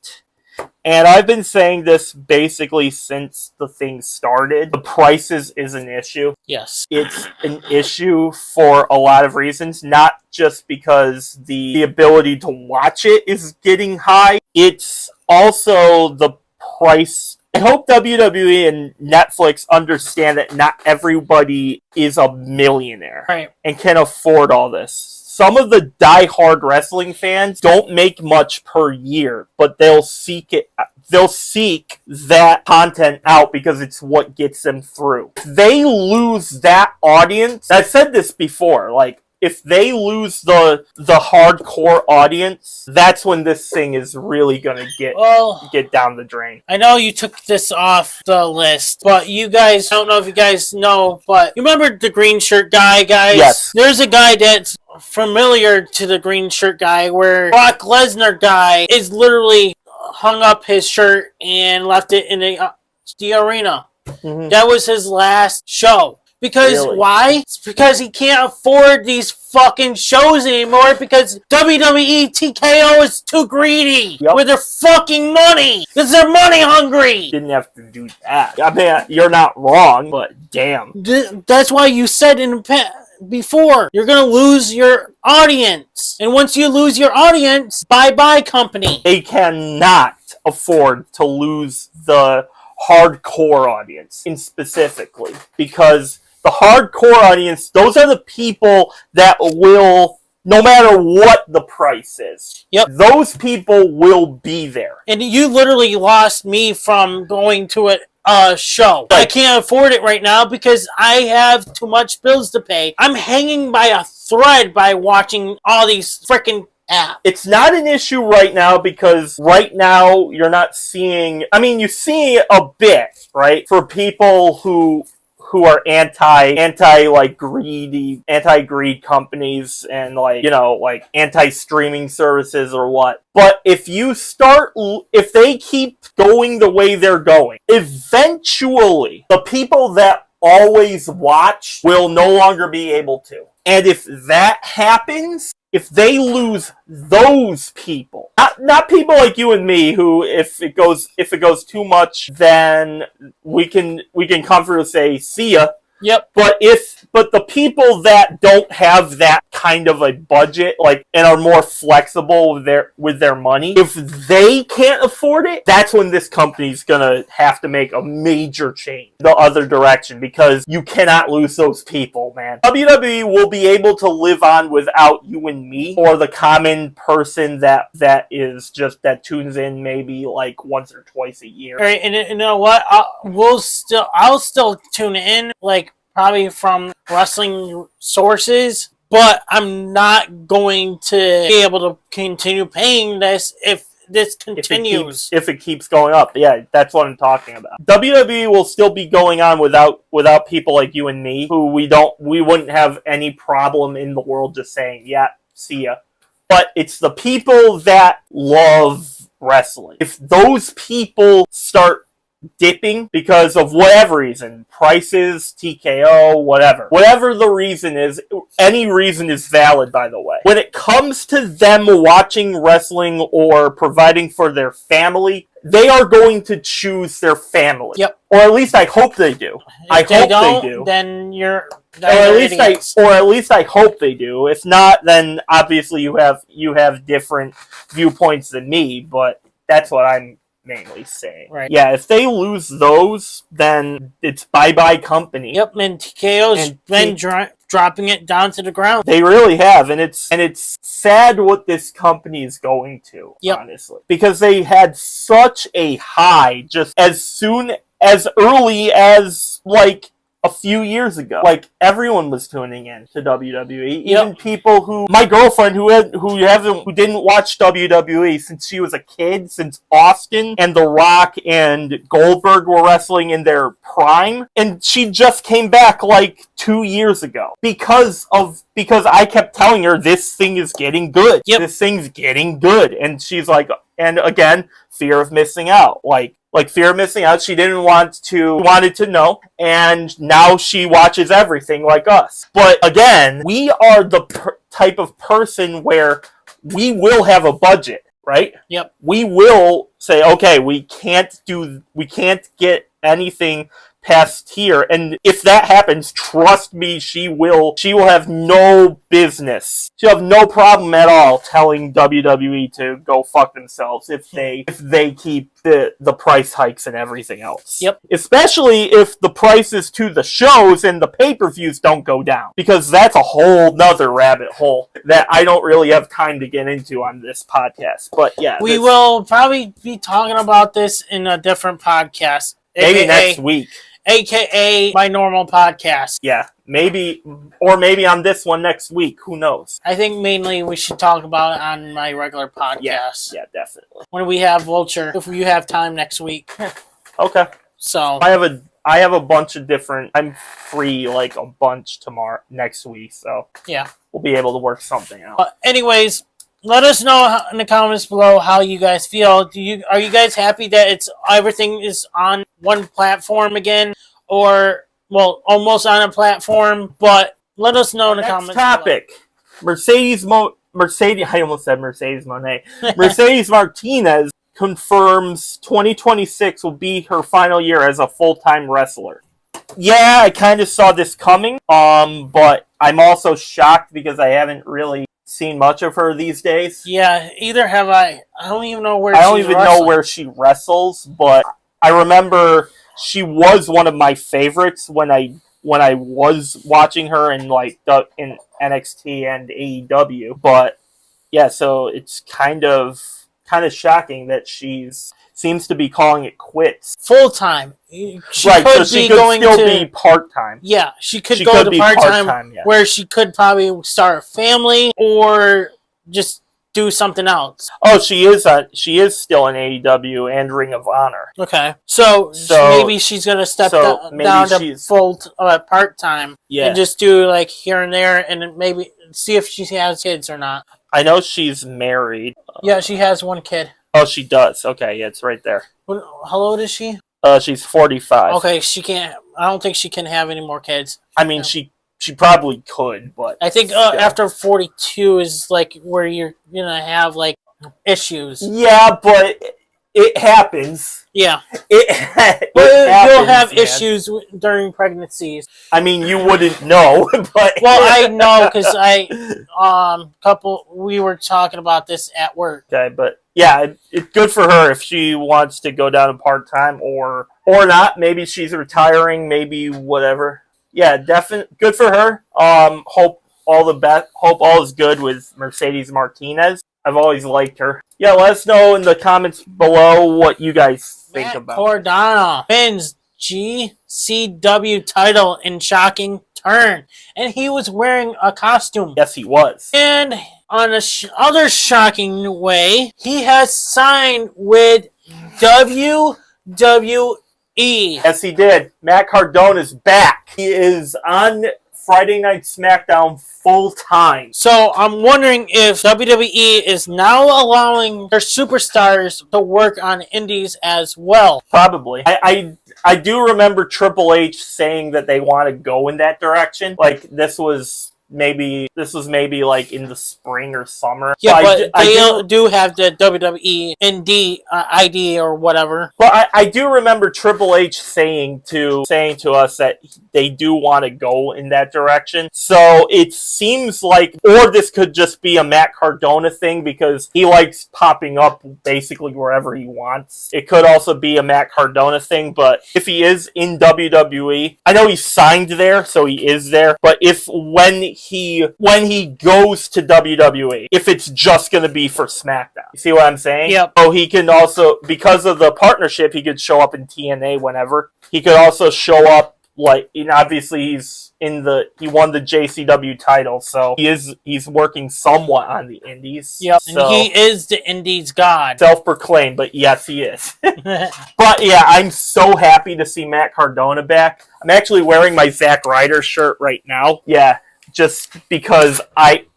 And I've been saying this basically since the thing started. The prices is an issue. Yes. It's an issue for a lot of reasons, not just because the ability to watch it is getting high. It's also the price. I hope WWE and Netflix understand that not everybody is a millionaire, right, and can afford all this. Some of the die-hard wrestling fans don't make much per year, but they'll seek it. They'll seek that content out because it's what gets them through. If they lose that audience, I've said this before, like, if they lose the hardcore audience, that's when this thing is really going to get down the drain. I know you took this off the list, but you guys, I don't know if you guys know, but you remember the green shirt guy, guys? Yes. There's a guy that's familiar to the green shirt guy where Brock Lesnar guy is literally hung up his shirt and left it in the arena. Mm-hmm. That was his last show. Because really? Why? It's because he can't afford these fucking shows anymore because WWE TKO is too greedy with their fucking money. Because they're money hungry. Didn't have to do that. I mean, you're not wrong, but damn. That's why you said in the past, before, you're gonna lose your audience, and once you lose your audience, bye company. They cannot afford to lose the hardcore audience, in specifically, because the hardcore audience, those are the people that will, no matter what the price is, those people will be there. And you literally lost me from going to a show. Right. I can't afford it right now because I have too much bills to pay. I'm hanging by a thread by watching all these freaking apps. It's not an issue right now because right now you're not seeing, I mean, you see a bit, right? For people who are anti like anti-greed companies and like anti-streaming services or what. But if they keep going the way they're going, eventually the people that always watch will no longer be able to. And if that happens, if they lose those people, not people like you and me, who if it goes too much, then we can comfortably say see ya. Yep. But the people that don't have that kind of a budget, like, and are more flexible with their money, if they can't afford it, that's when this company's gonna have to make a major change the other direction, because you cannot lose those people, man. WWE will be able to live on without you and me, or the common person that tunes in maybe like once or twice a year. All right, and you know what? I'll still tune in, like, probably from wrestling sources, but I'm not going to be able to continue paying this if this continues. If it keeps going up. Yeah, that's what I'm talking about. WWE will still be going on without people like you and me, who we wouldn't have any problem in the world just saying, yeah, see ya. But it's the people that love wrestling. If those people start dipping because of whatever reason, prices, TKO, whatever the reason is, any reason is valid, by the way. When it comes to them watching wrestling or providing for their family, they are going to choose their family. Yep. Or at least I hope they do. If they don't, then you're... Or at least I hope they do. If not, then obviously you have different viewpoints than me, but that's what I'm mainly saying. Right. Yeah, if they lose those, then it's bye-bye company. Yep, and TKO's been dropping it down to the ground. They really have, and it's sad what this company is going to, honestly. Because they had such a high just as early as, like, a few years ago. Like, everyone was tuning in to WWE. Even people who... My girlfriend who didn't watch WWE since she was a kid, since Austin and The Rock and Goldberg were wrestling in their prime. And she just came back, like, 2 years ago. Because I kept telling her, this thing is getting good. Yep. This thing's getting good. And she's like... And again, fear of missing out. Like fear of missing out. She wanted to know, and now she watches everything like us. But again, we are the type of person where we will have a budget, right? Yep. We will say, okay, we can't get anything past here, and if that happens, trust me, she will have no business. She'll have no problem at all telling WWE to go fuck themselves if they keep the price hikes and everything else. Yep. Especially if the prices to the shows and the pay-per-views don't go down, because that's a whole nother rabbit hole that I don't really have time to get into on this podcast. But yeah, we will probably be talking about this in a different podcast. Maybe next week. AKA my normal podcast. Yeah, maybe on this one next week. Who knows? I think mainly we should talk about it on my regular podcast. Yeah, definitely. When we have Vulture, if you have time next week. Okay. So I have a bunch of different... I'm free like a bunch next week, so yeah, we'll be able to work something out. Anyways, let us know in the comments below how you guys feel. Are you guys happy that everything is on one platform again, or almost on a platform? But let us know in the comments. Next topic: Mercedes. I almost said Mercedes Mone. Mercedes Martinez confirms 2026 will be her final year as a full-time wrestler. Yeah, I kind of saw this coming. But I'm also shocked because I haven't really seen much of her these days. Yeah, either have I. I don't even know where know where she wrestles, but I remember she was one of my favorites when I was watching her in in NXT and AEW. But yeah, so it's kind of shocking that seems to be calling it quits. Full time. She could still be part time. Yeah, she could go to part time, where she could probably start a family or just do something else. Oh, she is still in AEW and Ring of Honor. Okay, so maybe she's gonna step down to full part time. Yeah, and just do like here and there, and then maybe see if she has kids or not. I know she's married. Yeah, she has one kid. Oh, she does. Okay, yeah, it's right there. How old is she? She's 45. Okay, she can't. I don't think she can have any more kids. I mean, she probably could, but I think after 42 is like where you're gonna have like issues. Yeah, but it happens. Yeah, it happens, you'll have issues during pregnancies. I mean, you wouldn't know, but I know because we were talking about this at work. Okay, but yeah, it's good for her if she wants to go down to part-time or not. Maybe she's retiring, maybe whatever. Yeah, definitely good for her. Hope all the best. Hope all is good with Mercedes Martinez. I've always liked her. Yeah, let us know in the comments below what you guys think about Cardona wins GCW title in shocking turn, and he was wearing a costume. Yes, he was. And on a other shocking way, he has signed with WWE. Yes, he did. Matt Cardona is back. He is on Friday Night SmackDown full time. So I'm wondering if WWE is now allowing their superstars to work on indies as well. Probably. I do remember Triple H saying that they want to go in that direction. Like this was maybe like in the spring or summer. Yeah, but they do have the WWE ND ID or whatever. But I do remember Triple H saying to us that they do want to go in that direction. So it seems like, or this could just be a Matt Cardona thing because he likes popping up basically wherever he wants. It could also be a Matt Cardona thing, but if he is in WWE, I know he's signed there, so he is there. But if when he goes to WWE, if it's just going to be for SmackDown. You see what I'm saying? Yep. So he can also, because of the partnership, he could show up in TNA whenever. He could also show up, like, obviously he won the JCW title, so he's working somewhat on the indies. Yep, so, and he is the indies god. Self-proclaimed, but yes, he is. But yeah, I'm so happy to see Matt Cardona back. I'm actually wearing my Zack Ryder shirt right now. Yeah. Just because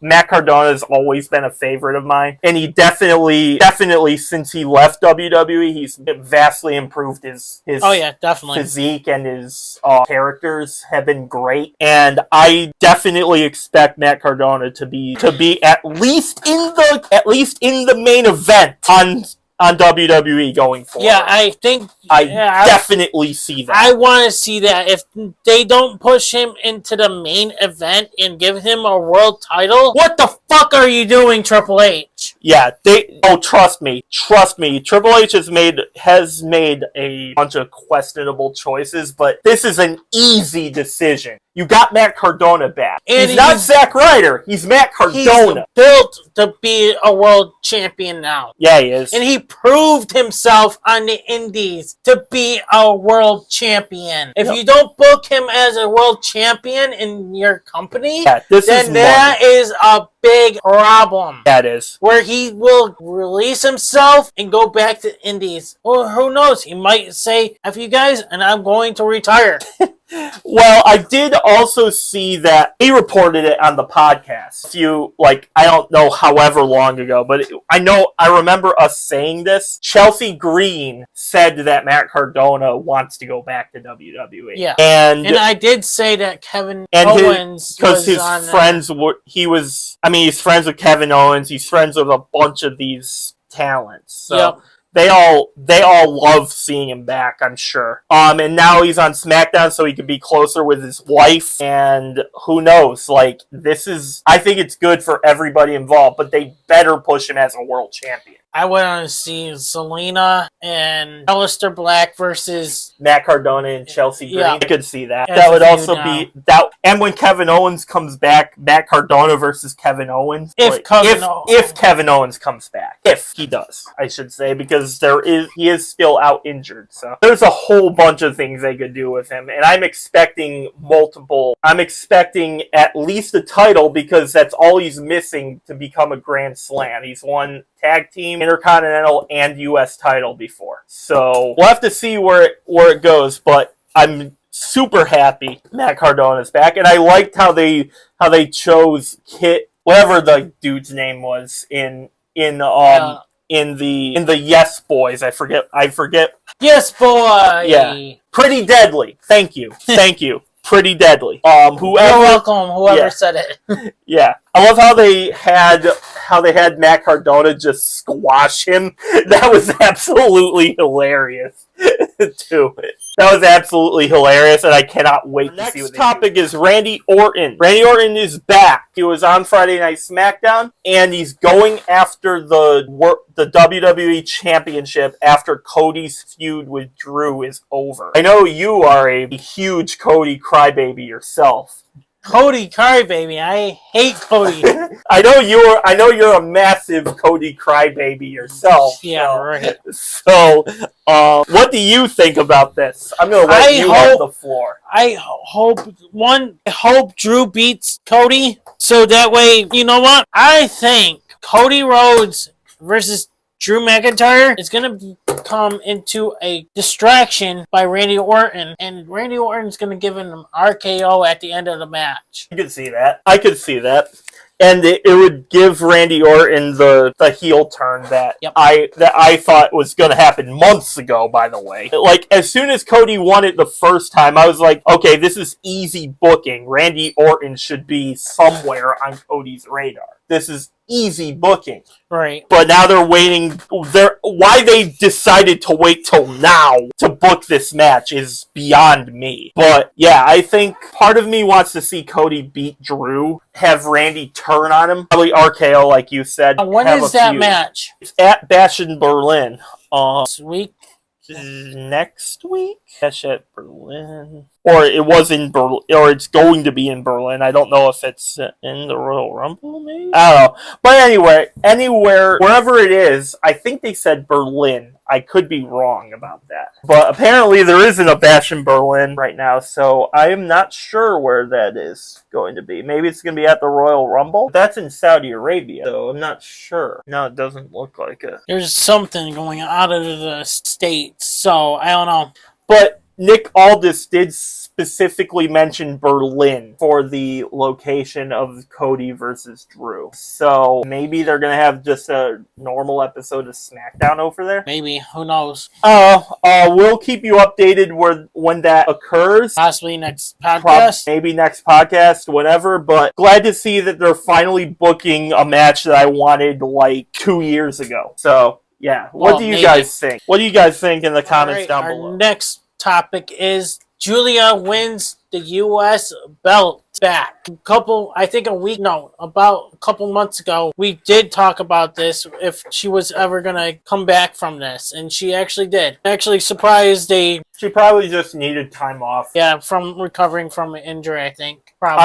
Matt Cardona has always been a favorite of mine, and he definitely since he left WWE, he's vastly improved his physique, and his characters have been great. And I definitely expect Matt Cardona to be at least in the main event on WWE going forward. Yeah, I think I definitely see that. I want to see that. If they don't push him into the main event and give him a world title, what the fuck are you doing, Triple H? Yeah, trust me. Triple H has made a bunch of questionable choices, but this is an easy decision. You got Matt Cardona back. And he's not Zack Ryder. He's Matt Cardona. He's built to be a world champion now. Yeah, he is. And he proved himself on the indies to be a world champion. If you don't book him as a world champion in your company, then that is a big problem. That is. Where he will release himself and go back to indies. Or who knows? He might say, F you guys, and I'm going to retire. Well, I did also see that he reported it on the podcast. I don't know however long ago, but I remember us saying this. Chelsea Green said that Matt Cardona wants to go back to WWE. Yeah. And I did say that Kevin Owens he's friends with Kevin Owens. He's friends with a bunch of these talents. So. Yep. They all love seeing him back, I'm sure. And now he's on SmackDown, so he can be closer with his wife. And who knows? I think it's good for everybody involved, but they better push him as a world champion. I want to see Selena and Aleister Black versus Matt Cardona and Chelsea Green. Yeah. I could see that. That would also be that. And when Kevin Owens comes back, Matt Cardona versus Kevin Owens. If Kevin Owens comes back, if he does, I should say, because he is still out injured. So there's a whole bunch of things they could do with him, and I'm expecting multiple. I'm expecting at least a title because that's all he's missing to become a Grand Slam. He's won tag team, Intercontinental, and U.S. title before. So we'll have to see where it goes, but I'm super happy Matt Cardona's back, and I liked how they chose Kit, whatever the dude's name was in the Yes Boys. I forget. Yes Boy. Yeah. Pretty Deadly. Thank you. Pretty Deadly. You're welcome, whoever said it. Yeah. I love how they had Matt Cardona just squash him. That was absolutely hilarious. Too. That was absolutely hilarious, and I cannot wait to see what they do. Next topic is Randy Orton. Randy Orton is back. He was on Friday Night SmackDown, and he's going after the WWE Championship after Cody's feud with Drew is over. I know you are a huge Cody crybaby yourself. Cody crybaby. I hate Cody. I know you're a massive Cody crybaby yourself. Yeah, right. So, what do you think about this? I'm gonna let you have the floor. I hope Drew beats Cody. So that way, you know what? I think Cody Rhodes versus Drew McIntyre is going to come into a distraction by Randy Orton, and Randy Orton's going to give him an RKO at the end of the match. I could see that. And it would give Randy Orton the heel turn that I thought was going to happen months ago, by the way. Like, as soon as Cody won it the first time, I was like, okay, this is easy booking. Randy Orton should be somewhere on Cody's radar. This is easy booking. Right. But now they're waiting. Why they decided to wait till now to book this match is beyond me. But yeah, I think part of me wants to see Cody beat Drew, have Randy turn on him, probably RKO like you said. When is that match? It's at Bash in Berlin. This week? Next week? Bash at Berlin. Or it was in Berlin, or it's going to be in Berlin. I don't know if it's in the Royal Rumble, maybe? I don't know. But anyway, anywhere, wherever it is, I think they said Berlin. I could be wrong about that. But apparently there isn't a Bash in Berlin right now, so I am not sure where that is going to be. Maybe it's going to be at the Royal Rumble? That's in Saudi Arabia, so I'm not sure. No, it doesn't look like it. There's something going out of the States, so I don't know. But Nick Aldis did specifically mention Berlin for the location of Cody versus Drew. So maybe they're going to have just a normal episode of SmackDown over there. Maybe. Who knows? We'll keep you updated when that occurs. Possibly next podcast. Maybe next podcast, whatever. But glad to see that they're finally booking a match that I wanted like 2 years ago. So, yeah. What do you guys think? What do you guys think in the comments down below? Our next topic is Julia wins the U.S. belt back. About a couple months ago, we did talk about this, if she was ever going to come back from this, and she actually did. Actually surprised She probably just needed time off. Yeah, from recovering from an injury, I think. Probably.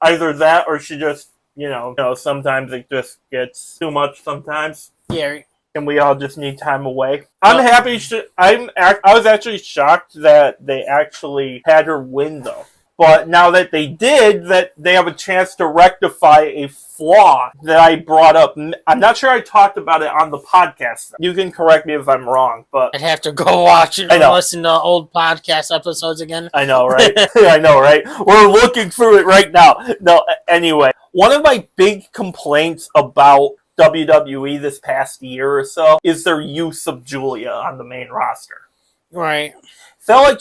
Either that, or she just, sometimes it just gets too much sometimes. Yeah. And we all just need time away. I'm happy. I was actually shocked that they actually had her win, though. But now that they did, that they have a chance to rectify a flaw that I brought up. I'm not sure I talked about it on the podcast. You can correct me if I'm wrong, but I'd have to go watch it and listen to old podcast episodes again. I know, right? I know, right? We're looking through it right now. No, anyway, one of my big complaints about WWE this past year or so is their use of Julia on the main roster. Right. I felt like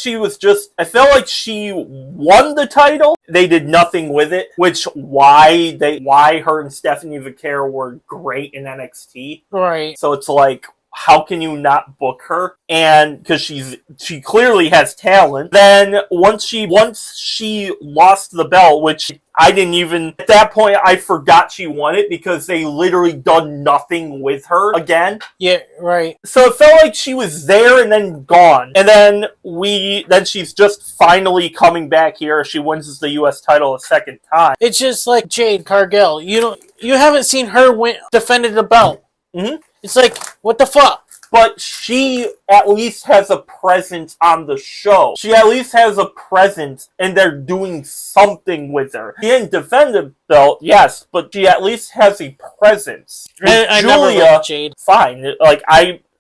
she won the title. They did nothing with it, why her and Stephanie Vaquer were great in NXT. Right. So it's like, how can you not book her? And because she clearly has talent. Then once she lost the belt, which I didn't even, at that point, I forgot she won it because they literally done nothing with her again. Yeah, right. So it felt like she was there and then gone. And then she's just finally coming back here. She wins the U.S. title a second time. It's just like Jade Cargill. You haven't seen her defended the belt. Mm-hmm. It's like, what the fuck? But she at least has a presence on the show. She at least has a presence, and they're doing something with her. She didn't defend the belt, yes, but she at least has a presence. I never liked Jade. Fine.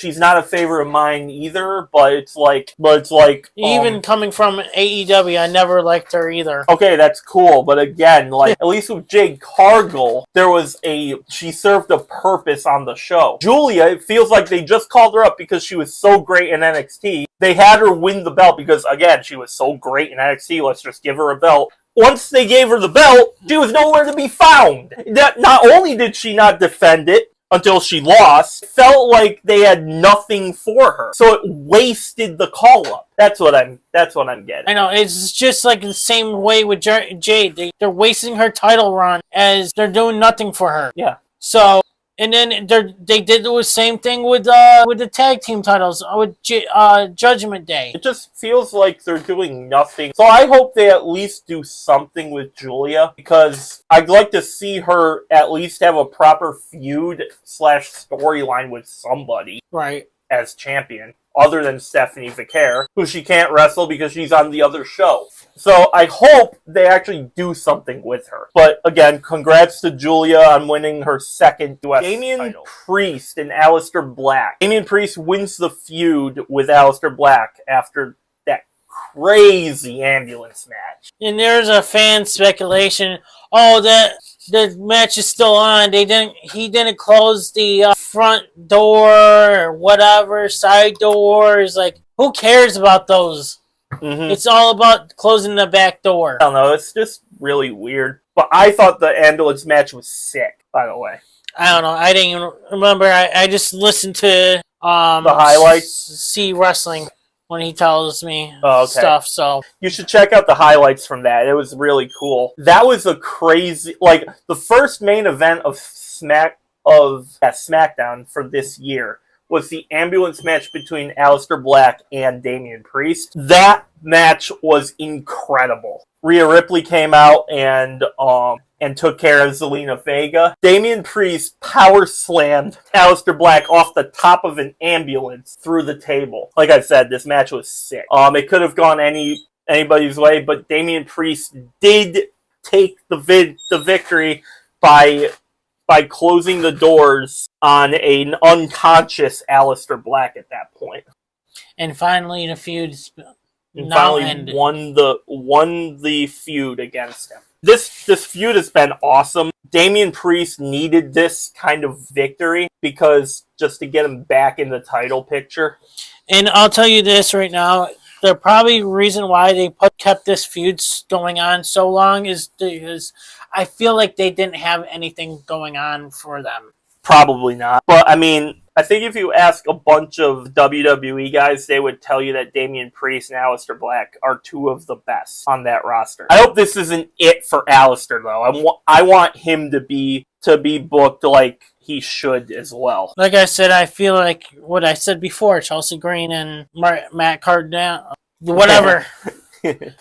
She's not a favorite of mine either, but it's like even coming from AEW, I never liked her either. Okay, that's cool, but again, at least with Jade Cargill, she served a purpose on the show. Julia, it feels like they just called her up because she was so great in NXT. They had her win the belt because, again, she was so great in NXT. Let's just give her a belt. Once they gave her the belt, she was nowhere to be found. Not only did she not defend it until she lost, it felt like they had nothing for her. So it wasted the call-up. That's what I'm getting. I know, it's just like the same way with Jade. They're wasting her title run as they're doing nothing for her. Yeah. So, and then they did the same thing with the tag team titles, with Judgment Day. It just feels like they're doing nothing. So I hope they at least do something with Julia, because I'd like to see her at least have a proper feud / storyline with somebody. Right. As champion, other than Stephanie Vaquer, who she can't wrestle because she's on the other show. So I hope they actually do something with her. But again, congrats to Julia on winning her second US title. Priest and Aleister Black. Damian Priest wins the feud with Aleister Black after that crazy ambulance match. And there's a fan speculation, that the match is still on. He didn't close the front door or whatever, side doors. Like, who cares about those? Mm-hmm. It's all about closing the back door. I don't know, it's just really weird. But I thought the ambulance match was sick, by the way. I don't know. I didn't even remember. I just listened to the highlights. See wrestling when he tells me stuff. So you should check out the highlights from that. It was really cool. That was a crazy, like the first main event of SmackDown for this year was the ambulance match between Aleister Black and Damian Priest. That match was incredible. Rhea Ripley came out and took care of Zelina Vega. Damian Priest power slammed Aleister Black off the top of an ambulance through the table. Like I said, this match was sick. It could have gone anybody's way, but Damian Priest did take the victory by closing the doors on an unconscious Aleister Black at that point. And finally, the feud's ended. won the feud against him. This feud has been awesome. Damian Priest needed this kind of victory because just to get him back in the title picture. And I'll tell you this right now. The probably reason why they kept this feud going on so long is because I feel like they didn't have anything going on for them. Probably not. But, I mean, I think if you ask a bunch of WWE guys, they would tell you that Damian Priest and Aleister Black are two of the best on that roster. I hope this isn't it for Aleister, though. I want him to be booked like he should as well. Like I said, I feel like what I said before, Chelsea Green and Matt Cardona, whatever.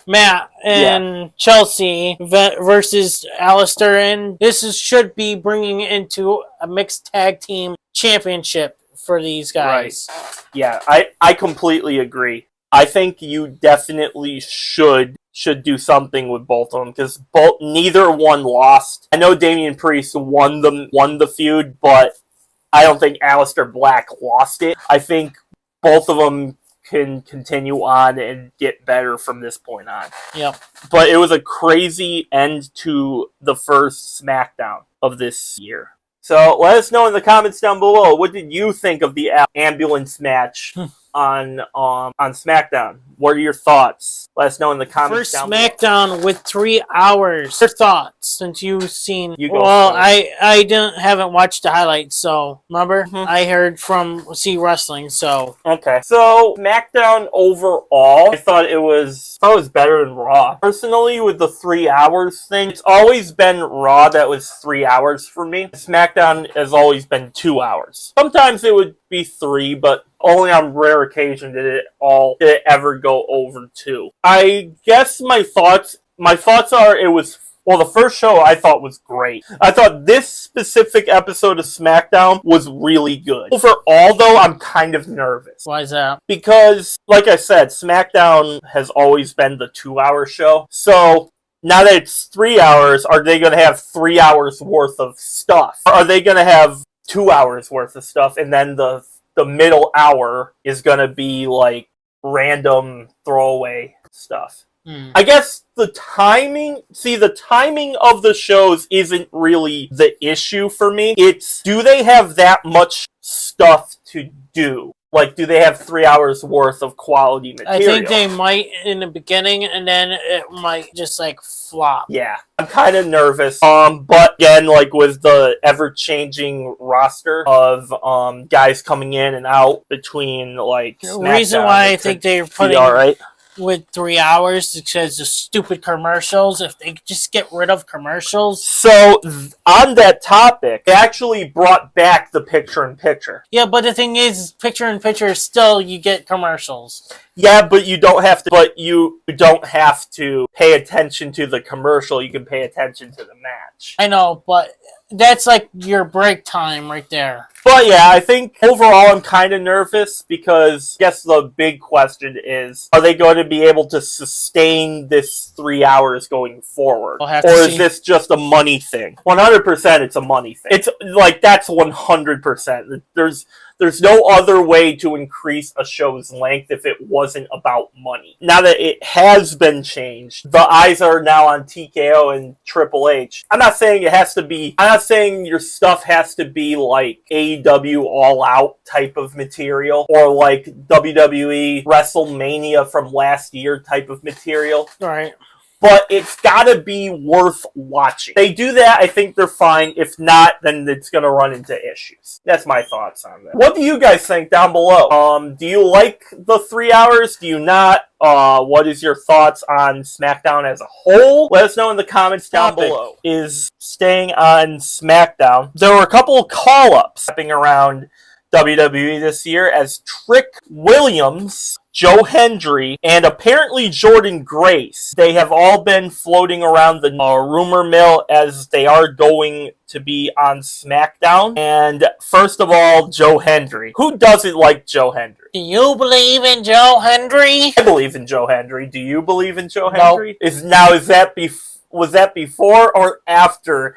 Matt and Chelsea versus Aleister, and this should be bringing into a mixed tag team championship for these guys. Right. Yeah, I completely agree. I think you definitely should do something with both of them because neither one lost. I know Damian Priest won the feud, but I don't think Aleister Black lost it. I think both of them can continue on and get better from this point on. Yep. But it was a crazy end to the first SmackDown of this year. So let us know in the comments down below, what did you think of the ambulance match on SmackDown? What are your thoughts? Let us know in the comments down below. First SmackDown with 3 hours. Your thoughts since you've seen... Well, I haven't watched the highlights, so remember? I heard from See Wrestling, so... Okay. So, SmackDown overall, I thought it was better than Raw. Personally, with the 3 hours thing, it's always been Raw that was 3 hours for me. SmackDown has always been 2 hours. Sometimes it would be 3, but only on rare occasion did it ever go over 2. I guess my thoughts are the first show I thought was great. I thought this specific episode of SmackDown was really good. Overall, though, I'm kind of nervous. Why is that? Because, like I said, SmackDown has always been the 2-hour show. So, now that it's 3 hours, are they going to have 3 hours worth of stuff? Or are they going to have 2 hours worth of stuff, and then the middle hour is going to be like random throwaway stuff? I guess the timing of the shows isn't really the issue for me. It's, do they have that much stuff to do? Like, do they have 3 hours worth of quality material? I think they might in the beginning, and then it might just like flop. Yeah, I'm kind of nervous. But again, like with the ever-changing roster of guys coming in and out between like the reason why I think they're putting all right with 3 hours because the stupid commercials. If they just get rid of commercials. So on that topic, they actually brought back the picture-in-picture. Yeah, but the thing is, picture-in-picture still you get commercials. Yeah, but you don't have to pay attention to the commercial. You can pay attention to the match. I know, but that's like your break time right there. But yeah, I think overall I'm kind of nervous because I guess the big question is, are they going to be able to sustain this 3 hours going forward? Or is this just a money thing? 100% it's a money thing. It's like, that's 100%. There's no other way to increase a show's length if it wasn't about money. Now that it has been changed, the eyes are now on TKO and Triple H. I'm not saying your stuff has to be like AEW All Out type of material or like WWE WrestleMania from last year type of material. Right. But it's gotta be worth watching. They do that, I think they're fine. If not, then it's gonna run into issues. That's my thoughts on that. What do you guys think down below? Do you like the 3 hours? Do you not? What is your thoughts on SmackDown as a whole? Let us know in the comments down below. Is staying on SmackDown. There were a couple of call-ups happening around WWE this year as Trick Williams, Joe Hendry, and apparently Jordan Grace. They have all been floating around the rumor mill as they are going to be on SmackDown. And first of all, Joe Hendry. Who doesn't like Joe Hendry? Do you believe in Joe Hendry? I believe in Joe Hendry. Do you believe in Joe Hendry? Was that before or after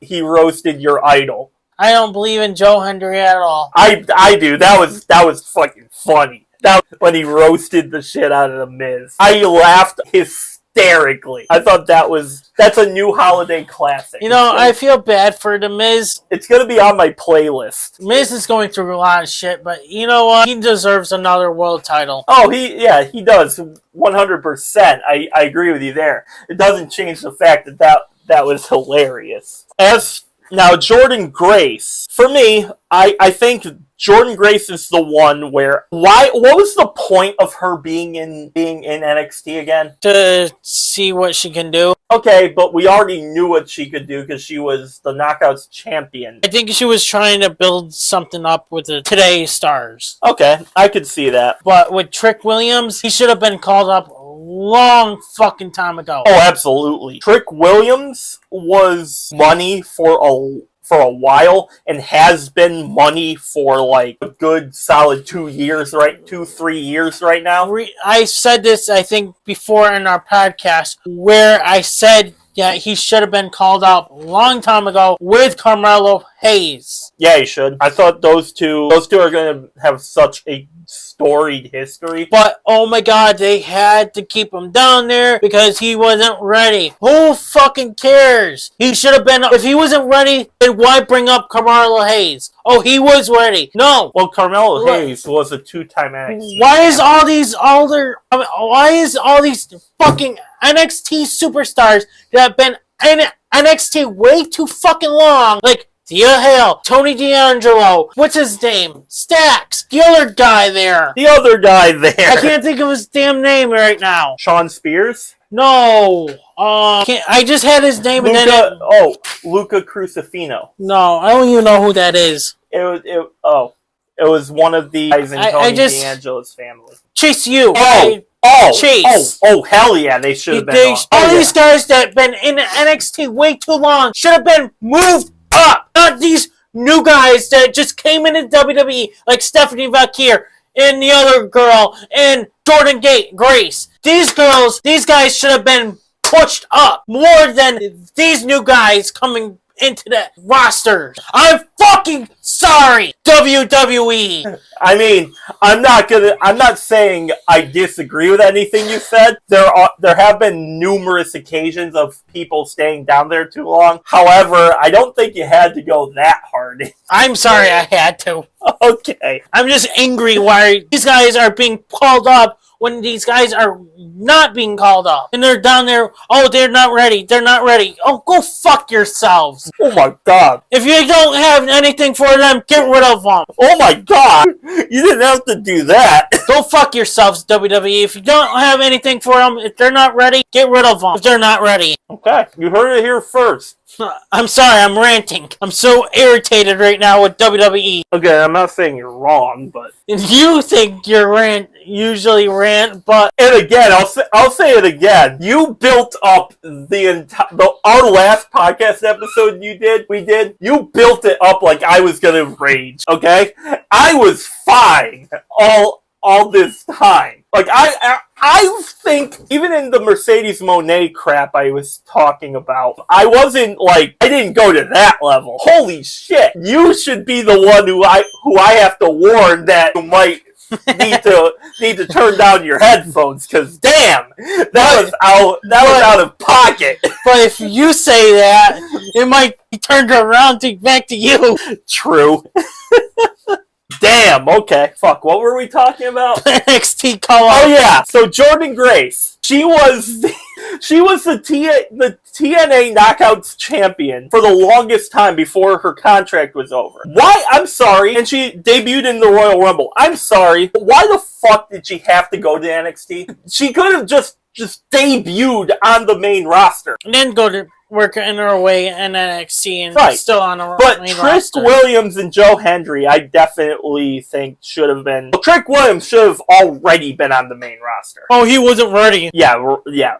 he roasted your idol? I don't believe in Joe Hendry at all. I do. That was fucking funny. That was when he roasted the shit out of The Miz. I laughed hysterically. I thought that's a new holiday classic. You know, I feel bad for The Miz. It's gonna be on my playlist. Miz is going through a lot of shit, but you know what? He deserves another world title. Oh, he does. 100%. I agree with you there. It doesn't change the fact that was hilarious. Now, Jordan Grace, for me, I think Jordan Grace is the one where... what was the point of her being in NXT again? To see what she can do. Okay, but we already knew what she could do because she was the Knockouts champion. I think she was trying to build something up with the Today's Stars. Okay, I could see that. But with Trick Williams, he should have been called up a long fucking time ago. Oh, absolutely. Trick Williams was money for a while and has been money for like a good solid 2 years, right? 2-3 years right now. I said this, I think, before in our podcast where I said he should have been called up a long time ago with Carmelo Hayes. Yeah, he should. I thought those two are going to have such a storied history. But, oh my god, they had to keep him down there because he wasn't ready. Who fucking cares? He should have been... If he wasn't ready, then why bring up Carmelo Hayes? Oh, he was ready. No. Well, Carmelo Hayes was a 2-time NXT. Why is all these fucking NXT superstars that have been in NXT way too fucking long, like Thea Hale, Tony D'Angelo, what's his name? Stacks, the other guy there. I can't think of his damn name right now. Sean Spears? No. I just had his name Luca, and then Luca Crucifino. No, I don't even know who that is. It was one of the guys in Tony D'Angelo's family. Chase U. Chase. Oh, hell yeah, they should have been. These guys that have been in NXT way too long should have been moved up. Not these new guys that just came into WWE like Stephanie Valkyrie and the other girl and Jordan Grace. These guys should have been pushed up more than these new guys coming into the roster. I'm fucking sorry, WWE. I mean, I'm not saying I disagree with anything you said. There have been numerous occasions of people staying down there too long. However, I don't think you had to go that hard. I'm sorry I had to. Okay. I'm just angry why these guys are being called up when these guys are not being called up. And they're down there, they're not ready. Oh, go fuck yourselves. Oh my god. If you don't have anything for them, get rid of them. Oh my god. You didn't have to do that. Go fuck yourselves, WWE. If you don't have anything for them, if they're not ready, get rid of them if they're not ready. Okay, you heard it here first. I'm sorry, I'm ranting. I'm so irritated right now with WWE. Okay, I'm not saying you're wrong, but You think you're usually rant, but and again, I'll say it again. You built up our last podcast episode we did. You built it up like I was gonna rage. Okay, I was fine all this time. Like I think even in the Mercedes Mone crap I was talking about, I didn't go to that level. Holy shit! You should be the one who I have to warn that you might need to turn down your headphones, because damn, that was out of pocket. But if you say that, it might be turned around back to you. True. Damn, okay. Fuck, what were we talking about? NXT call-up. Oh yeah, so Jordynne Grace. She was the TNA Knockouts champion for the longest time before her contract was over. Why? I'm sorry. And she debuted in the Royal Rumble. I'm sorry. But why the fuck did she have to go to NXT? She could have just debuted on the main roster. And then go to work in her way in NXT and still on a But main Trick roster. Williams and Joe Hendry, I definitely think should have been. Well, Trick Williams should have already been on the main roster. Oh, he wasn't ready. Yeah,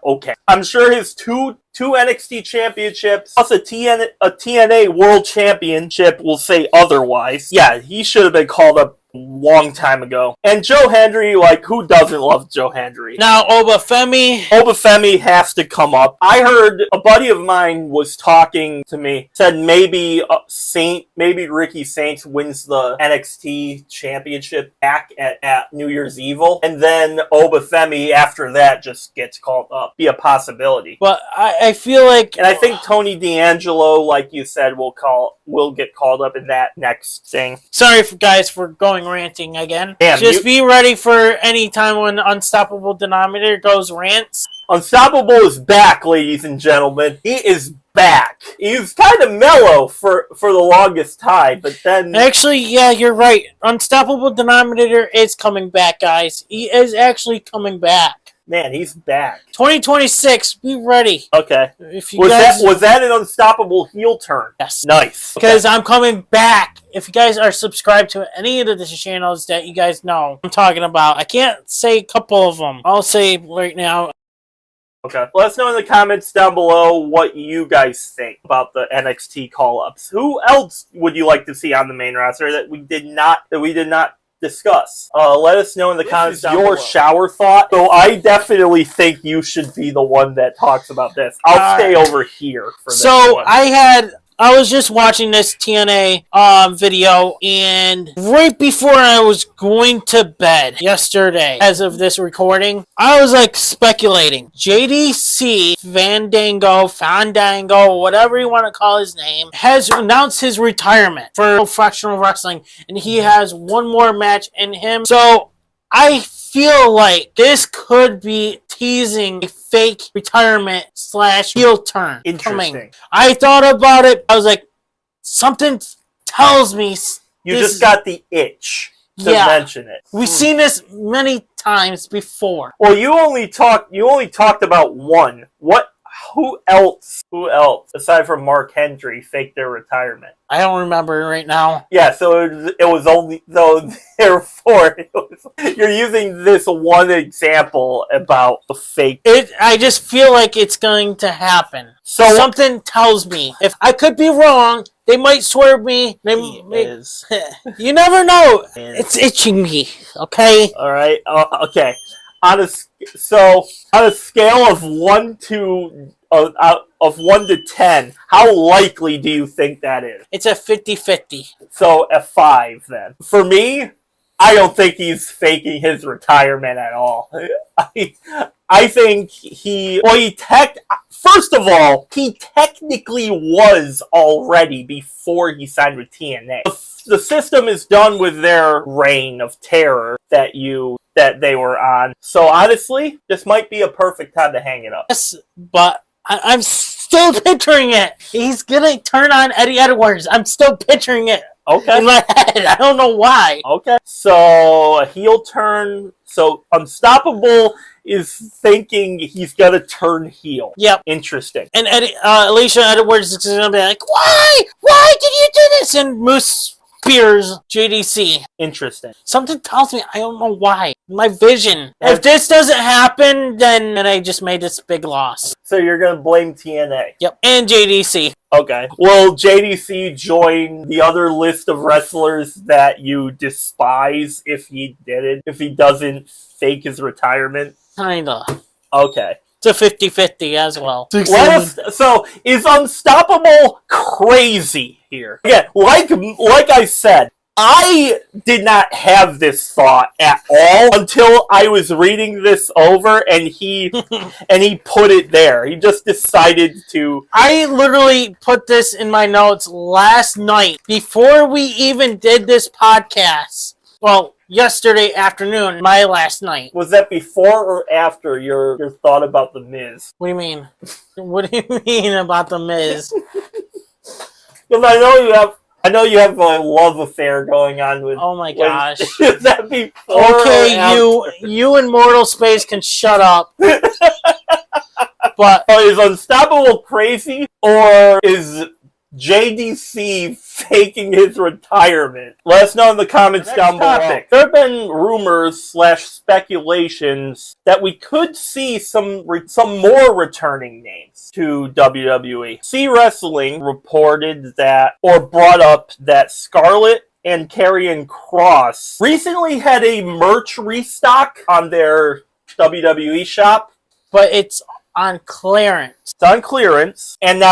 okay. I'm sure his two NXT championships plus a TNA World Championship will say otherwise. Yeah, he should have been called up long time ago. And Joe Hendry, like, who doesn't love Joe Hendry? Now, Femi has to come up. I heard a buddy of mine was talking to me, said maybe Ricky Saints wins the NXT championship back at New Year's Evil, and then Femi after that just gets called up. Be a possibility. But I feel like, and I think Tony D'Angelo, like you said, will get called up in that next thing. Sorry guys for going ranting again. Damn, just be ready for any time when Unstoppable Denominator goes rants. Unstoppable is back, ladies and gentlemen. He is back. He was kind of mellow for the longest time, but then... Actually, yeah, you're right. Unstoppable Denominator is coming back, guys. He is actually coming back. Man, he's back. 2026, be ready. Okay. If you was that an Unstoppable heel turn? Yes. Nice. Because I'm coming back. If you guys are subscribed to any of the channels that you guys know I'm talking about, I can't say a couple of them. I'll say right now. Okay. Let us know in the comments down below what you guys think about the NXT call-ups. Who else would you like to see on the main roster that we did not discuss? Let us know in the comments your shower thought. So I definitely think you should be the one that talks about this. I'll stay over here for this one. I was just watching this TNA video, and right before I was going to bed yesterday, as of this recording, I was like speculating. JDC Fandango, whatever you want to call his name, has announced his retirement for professional wrestling, and he has one more match in him. So I feel like this could be teasing a fake retirement / heel turn coming. I thought about it. I was like, something tells me you just got the itch to mention it. We've seen this many times before. Well, you only talked about one. Who else, aside from Mark Hendry, faked their retirement? I don't remember right now. Yeah, so it was only, so therefore, you're using this one example about the fake. I just feel like it's going to happen. So something tells me. If I could be wrong, they might swerve me. You never know. It's itching me, okay? Alright, okay. On a scale of 1 to 10, how likely do you think that is? It's a 50-50. So a 5 then. For me, I don't think he's faking his retirement at all. I think first of all, he technically was already before he signed with TNA. The system is done with their reign of terror that they were on. So honestly, this might be a perfect time to hang it up. Yes, but I'm still picturing it. He's gonna turn on Eddie Edwards. I'm still picturing it. Okay. In my head. I don't know why. Okay. So a heel turn. So Unstoppable is thinking he's gonna turn heel. Yep. Interesting. And Alicia Edwards is gonna be like, why? Why did you do this? And Moose fears JDC. Interesting. Something tells me I don't know why. My vision. If this doesn't happen, then I just made this big loss. So you're gonna blame TNA. Yep. And JDC. Okay. Will JDC join the other list of wrestlers that you despise if he doesn't fake his retirement? Kinda. Okay. It's a 50-50 as well. So is Unstoppable crazy here? Yeah, like I said, I did not have this thought at all until I was reading this over, and he put it there. He just decided to. I literally put this in my notes last night before we even did this podcast. Well, yesterday afternoon, my last night. Was that before or after your thought about the Miz? What do you mean? What do you mean about the Miz? Because I know you have a love affair going on with. Oh my gosh! Is that before? Okay, you in mortal space can shut up. But is Unstoppable crazy, or is JDC faking his retirement? Let us know in the comments down below. There have been rumors / speculations that we could see some more returning names to WWE. C Wrestling reported that, or brought up that, Scarlett and Karrion Kross recently had a merch restock on their WWE shop, but it's on clearance. It's on clearance, and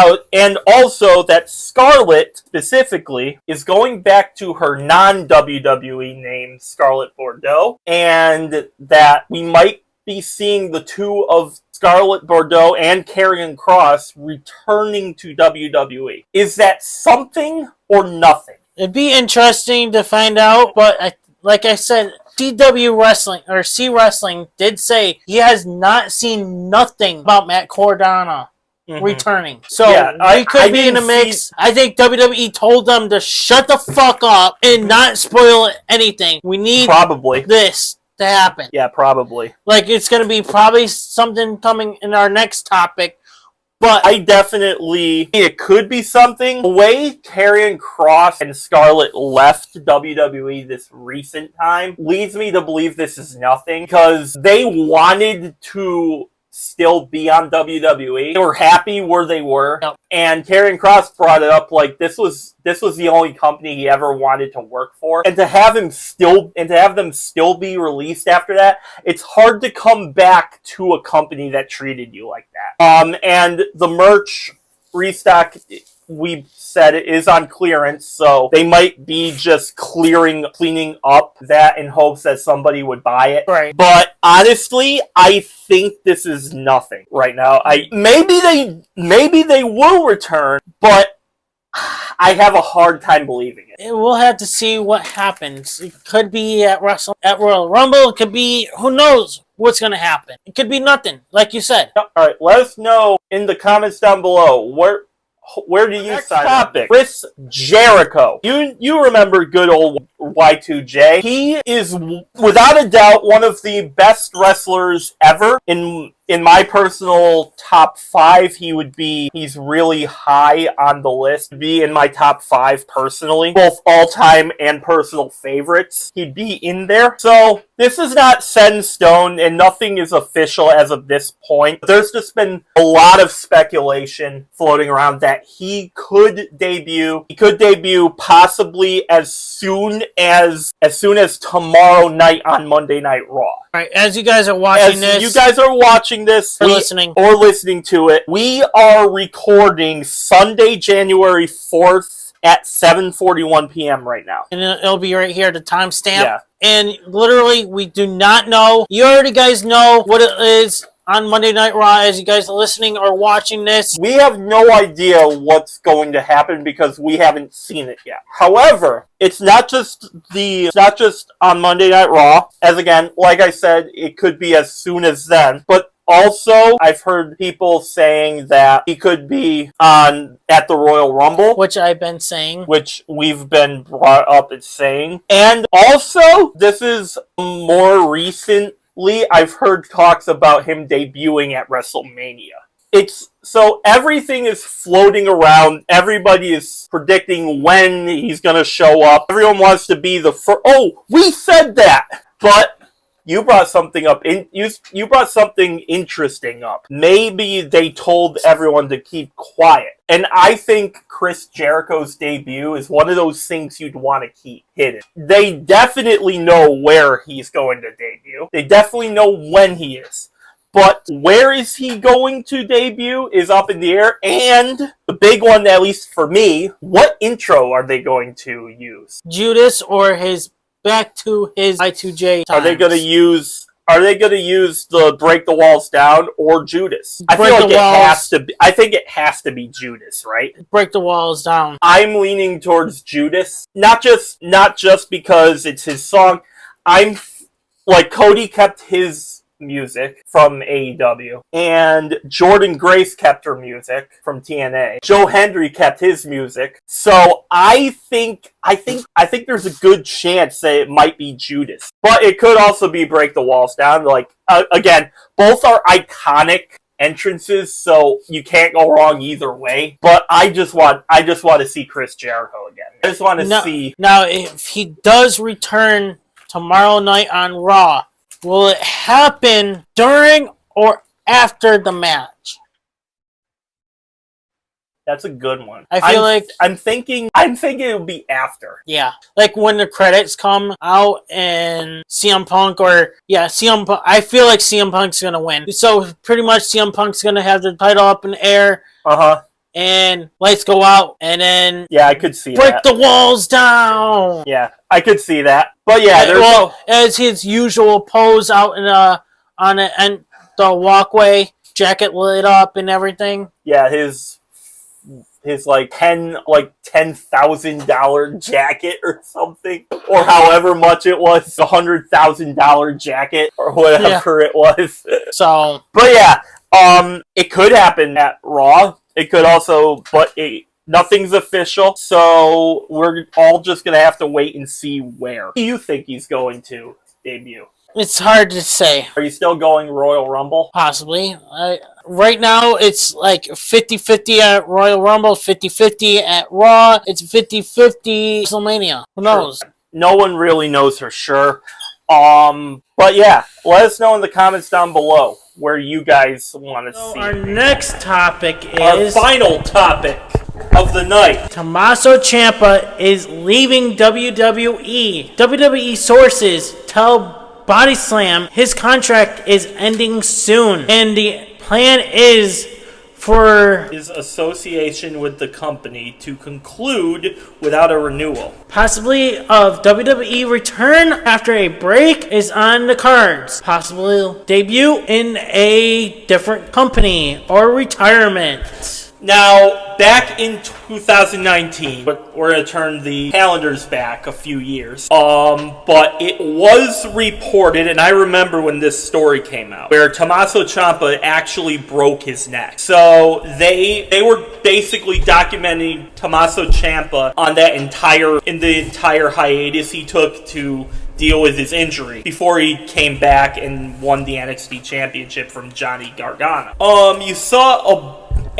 also that Scarlett specifically is going back to her non-WWE name, Scarlett Bordeaux, and that we might be seeing the two of Scarlett Bordeaux and Karrion Kross returning to WWE. Is that something or nothing? It'd be interesting to find out, but like I said, CW Wrestling, or C Wrestling, did say he has not seen nothing about Matt Cardona returning. So, we could be in a mix. I think WWE told them to shut the fuck up and not spoil anything. We need this to happen. Yeah, probably. Like, it's going to be probably something coming in our next topic. But I definitely, it could be something. The way Karrion Kross and Scarlett left WWE this recent time leads me to believe this is nothing, because they wanted to still be on WWE. They were happy where they were. Yep. And Karrion Kross brought it up like this was the only company he ever wanted to work for. And to have them still be released after that, it's hard to come back to a company that treated you like that. And the merch restock, we said it is on clearance, so they might be just cleaning up that in hopes that somebody would buy it. Right. But honestly, I think this is nothing right now. Maybe they will return, but I have a hard time believing it. We'll have to see what happens. It could be at Royal Rumble. It could be, who knows what's going to happen. It could be nothing, like you said. All right, let us know in the comments down below where do you sign up? Chris Jericho. You remember good old Y2J. He is without a doubt one of the best wrestlers ever. In my personal top 5, he's really high on the list. He'd be in my top 5 personally. Both all-time and personal favorites. He'd be in there. So, this is not set in stone, and nothing is official as of this point. There's just been a lot of speculation floating around that he could debut. He could debut possibly as soon as tomorrow night on Monday Night Raw. All right, as you guys are watching this, listening And it'll be right here, the timestamp. Yeah. And literally, we do not know. You already guys know what it is on Monday Night Raw as you guys are listening or watching this. We have no idea what's going to happen because we haven't seen it yet. However, it's not just on Monday Night Raw. As again, like I said, it could be as soon as then. But also, I've heard people saying that he could be at the Royal Rumble. Which I've been saying. Which we've been brought up as saying. And also, this is more recent I've heard talks about him debuting at WrestleMania. So everything is floating around. Everybody is predicting when he's going to show up. Everyone wants to be the first. Oh, we said that! But you brought something up. You brought something interesting up. Maybe they told everyone to keep quiet. And I think Chris Jericho's debut is one of those things you'd want to keep hidden. They definitely know where he's going to debut. They definitely know when he is. But where is he going to debut is up in the air. And the big one, at least for me, what intro are they going to use? Judas or his back to his I2J times. Are they going to use the Break the Walls Down or Judas? I feel like I think it has to be Judas, right? Break the Walls Down. I'm leaning towards Judas. Not just because it's his song. Cody kept his music from AEW, and Jordynne Grace kept her music from TNA. Joe Hendry kept his music. So I think there's a good chance that it might be Judas, but it could also be Break the Walls Down. Again, both are iconic entrances, so you can't go wrong either way. But I just want to see Chris Jericho again. I just want to see. Now, if he does return tomorrow night on Raw, will it happen during or after the match? That's a good one. I'm thinking it would be after. Yeah, like when the credits come out and CM Punk CM Punk. I feel like CM Punk's gonna win. So pretty much CM Punk's gonna have the title up in the air. And lights go out, and then I could see break the walls down. Yeah, I could see that. But as his usual pose out in on the walkway, jacket lit up and everything. Yeah, his $10,000 jacket or something, or however much it was, $100,000 jacket or whatever it was. So, but it could happen at Raw. It could also, but nothing's official, so we're all just going to have to wait and see where. Do you think he's going to debut? It's hard to say. Are you still going Royal Rumble? Possibly. Right now, it's like 50-50 at Royal Rumble, 50-50 at Raw, it's 50-50 WrestleMania. Who knows? No one really knows for sure. But let us know in the comments down below where you guys want to see. Our next topic is our final topic of the night. Tommaso Ciampa is leaving WWE. WWE sources tell Body Slam his contract is ending soon, and the plan is for his association with the company to conclude without a renewal. Possibly of WWE return after a break is on the cards. Possibly debut in a different company or retirement. Now, back in 2019, but we're going to turn the calendars back a few years, but it was reported, and I remember when this story came out, where Tommaso Ciampa actually broke his neck. So they were basically documenting Tommaso Ciampa on the entire hiatus he took to deal with his injury before he came back and won the NXT Championship from Johnny Gargano.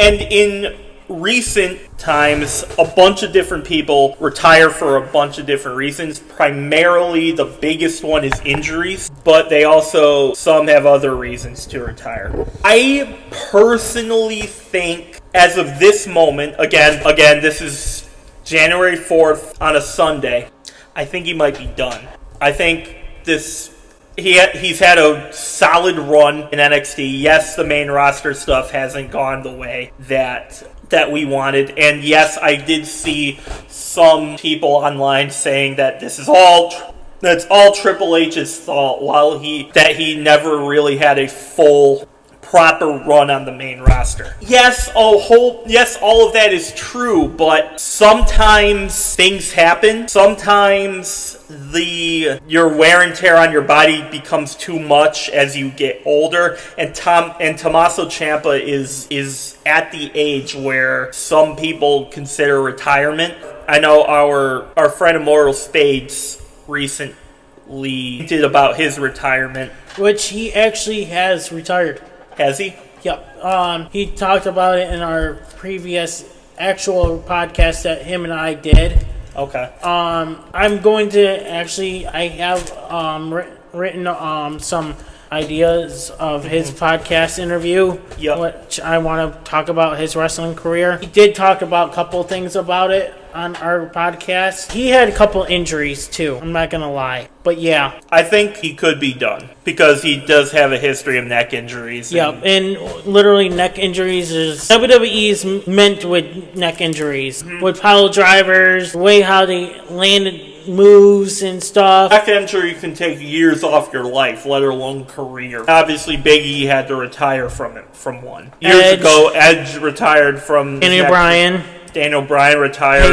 And in recent times, a bunch of different people retire for a bunch of different reasons. Primarily, the biggest one is injuries, but some have other reasons to retire. I personally think, as of this moment, again, this is January 4th on a Sunday, I think he might be done. I think he's had a solid run in NXT. Yes, the main roster stuff hasn't gone the way that we wanted. And yes, I did see some people online saying that that's all Triple H's fault, that he never really had a full proper run on the main roster. Yes, all of that is true, but sometimes things happen. Sometimes your wear and tear on your body becomes too much as you get older, and Tommaso Ciampa is at the age where some people consider retirement. I know our friend Immortal Spade's recent hinted about his retirement. Which he actually has retired. Has he? Yep. He talked about it in our previous actual podcast that him and I did. Okay. I'm going to actually, I have written some ideas of his podcast interview, which I want to talk about his wrestling career. He did talk about a couple things about it on our podcast. He had a couple injuries too, I'm not gonna lie, but yeah, I think he could be done because he does have a history of neck injuries. And literally neck injuries is WWE's meant with neck injuries, with pile drivers, the way how they landed moves and stuff. Neck injury can take years off your life, let alone career. Obviously, Big E had to retire from one. Years ago, Edge retired from Daniel Bryan retired.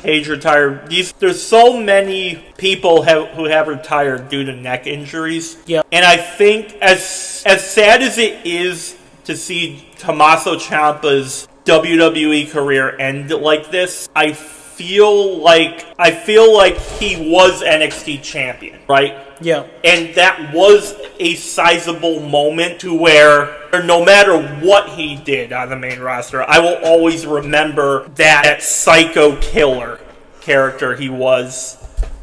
Page retired. There's so many people who have retired due to neck injuries. Yep. And I think as sad as it is to see Tommaso Ciampa's WWE career end like this, I feel like he was NXT champion, right? Yeah. And that was a sizable moment to where no matter what he did on the main roster, I will always remember that psycho killer character he was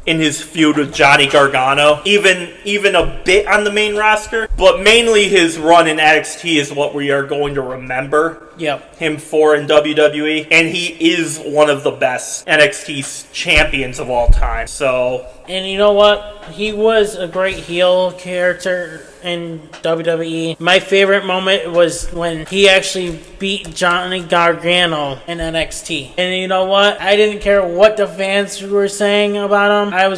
in his feud with Johnny Gargano, even a bit on the main roster, but mainly his run in NXT is what we are going to remember him for in WWE, and he is one of the best NXT champions of all time. So, and you know what? He was a great heel character in WWE. My favorite moment was when he actually beat Johnny Gargano in NXT. And you know what? I didn't care what the fans were saying about him. I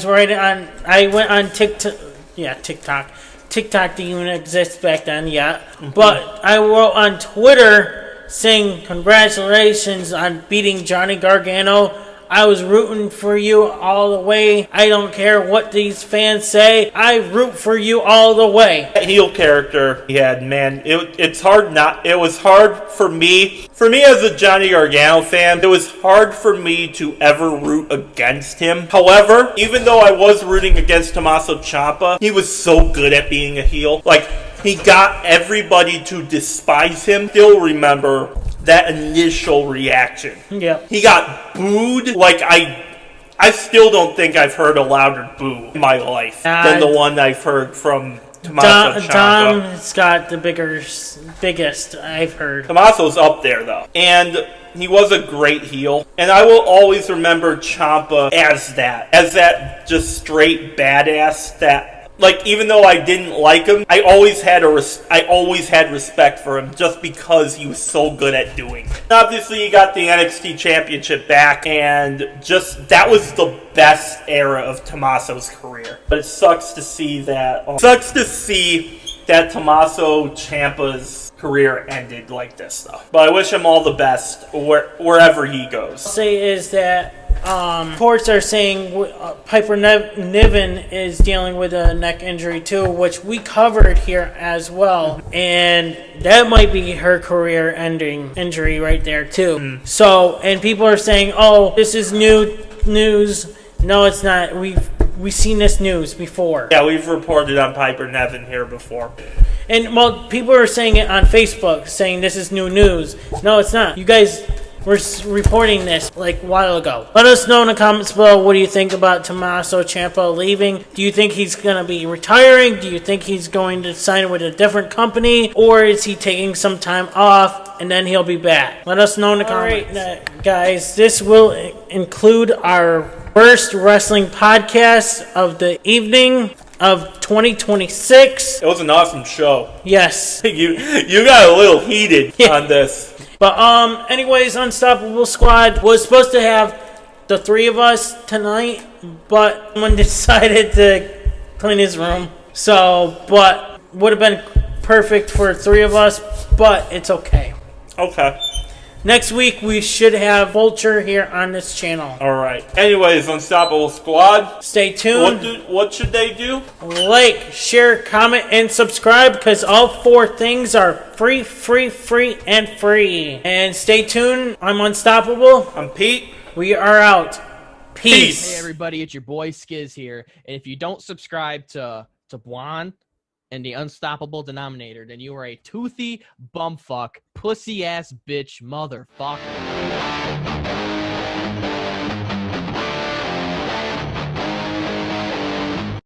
went on TikTok. Yeah, TikTok. TikTok didn't even exist back then yet. But I wrote on Twitter saying congratulations on beating Johnny Gargano. I was rooting for you all the way. I don't care what these fans say. I root for you all the way. That heel character he had, man, it's hard not. It was hard for me as a Johnny Gargano fan. It was hard for me to ever root against him. However, even though I was rooting against Tommaso Ciampa, he was so good at being a heel. Like, he got everybody to despise him. Still remember that initial reaction. Yeah. He got booed like I still don't think I've heard a louder boo in my life than the one I've heard from Tommaso Ciampa. Dom's got the biggest I've heard. Tommaso's up there though. And he was a great heel. And I will always remember Ciampa as that just straight badass that, like, even though I didn't like him, I always had respect for him just because he was so good at doing it. Obviously, he got the NXT Championship back, and just that was the best era of Tommaso's career. But it sucks to see that. Tommaso Ciampa's career ended like this, though. But I wish him all the best wherever he goes. Say is that. Reports are saying Piper Niven is dealing with a neck injury too, which we covered here as well, and that might be her career-ending injury right there too. So, and people are saying, "Oh, this is new news." No, it's not. We've seen this news before. Yeah, we've reported on Piper Niven here before. And well, people are saying it on Facebook, saying this is new news. No, it's not. You guys. We're reporting this like a while ago. Let us know in the comments below, what do you think about Tommaso Ciampa leaving? Do you think he's going to be retiring? Do you think he's going to sign with a different company? Or is he taking some time off and then he'll be back? Let us know in the comments. Alright, guys, this will include our first wrestling podcast of the evening of 2026. It was an awesome show. Yes. You got a little heated on this. But anyways, Unstoppable Squad was supposed to have the three of us tonight, but someone decided to clean his room. So, but would have been perfect for three of us, but it's okay. Okay. Next week we should have Vulture here on this channel. Alright. Anyways, Unstoppable Squad. Stay tuned. What should they do? Like, share, comment, and subscribe, because all four things are free, and free. And stay tuned. I'm Unstoppable. I'm Pete. We are out. Peace. Hey everybody, it's your boy Skiz here, and if you don't subscribe to Blonde and the Unstoppable Denominator, then you are a toothy bumfuck, pussy ass bitch motherfucker.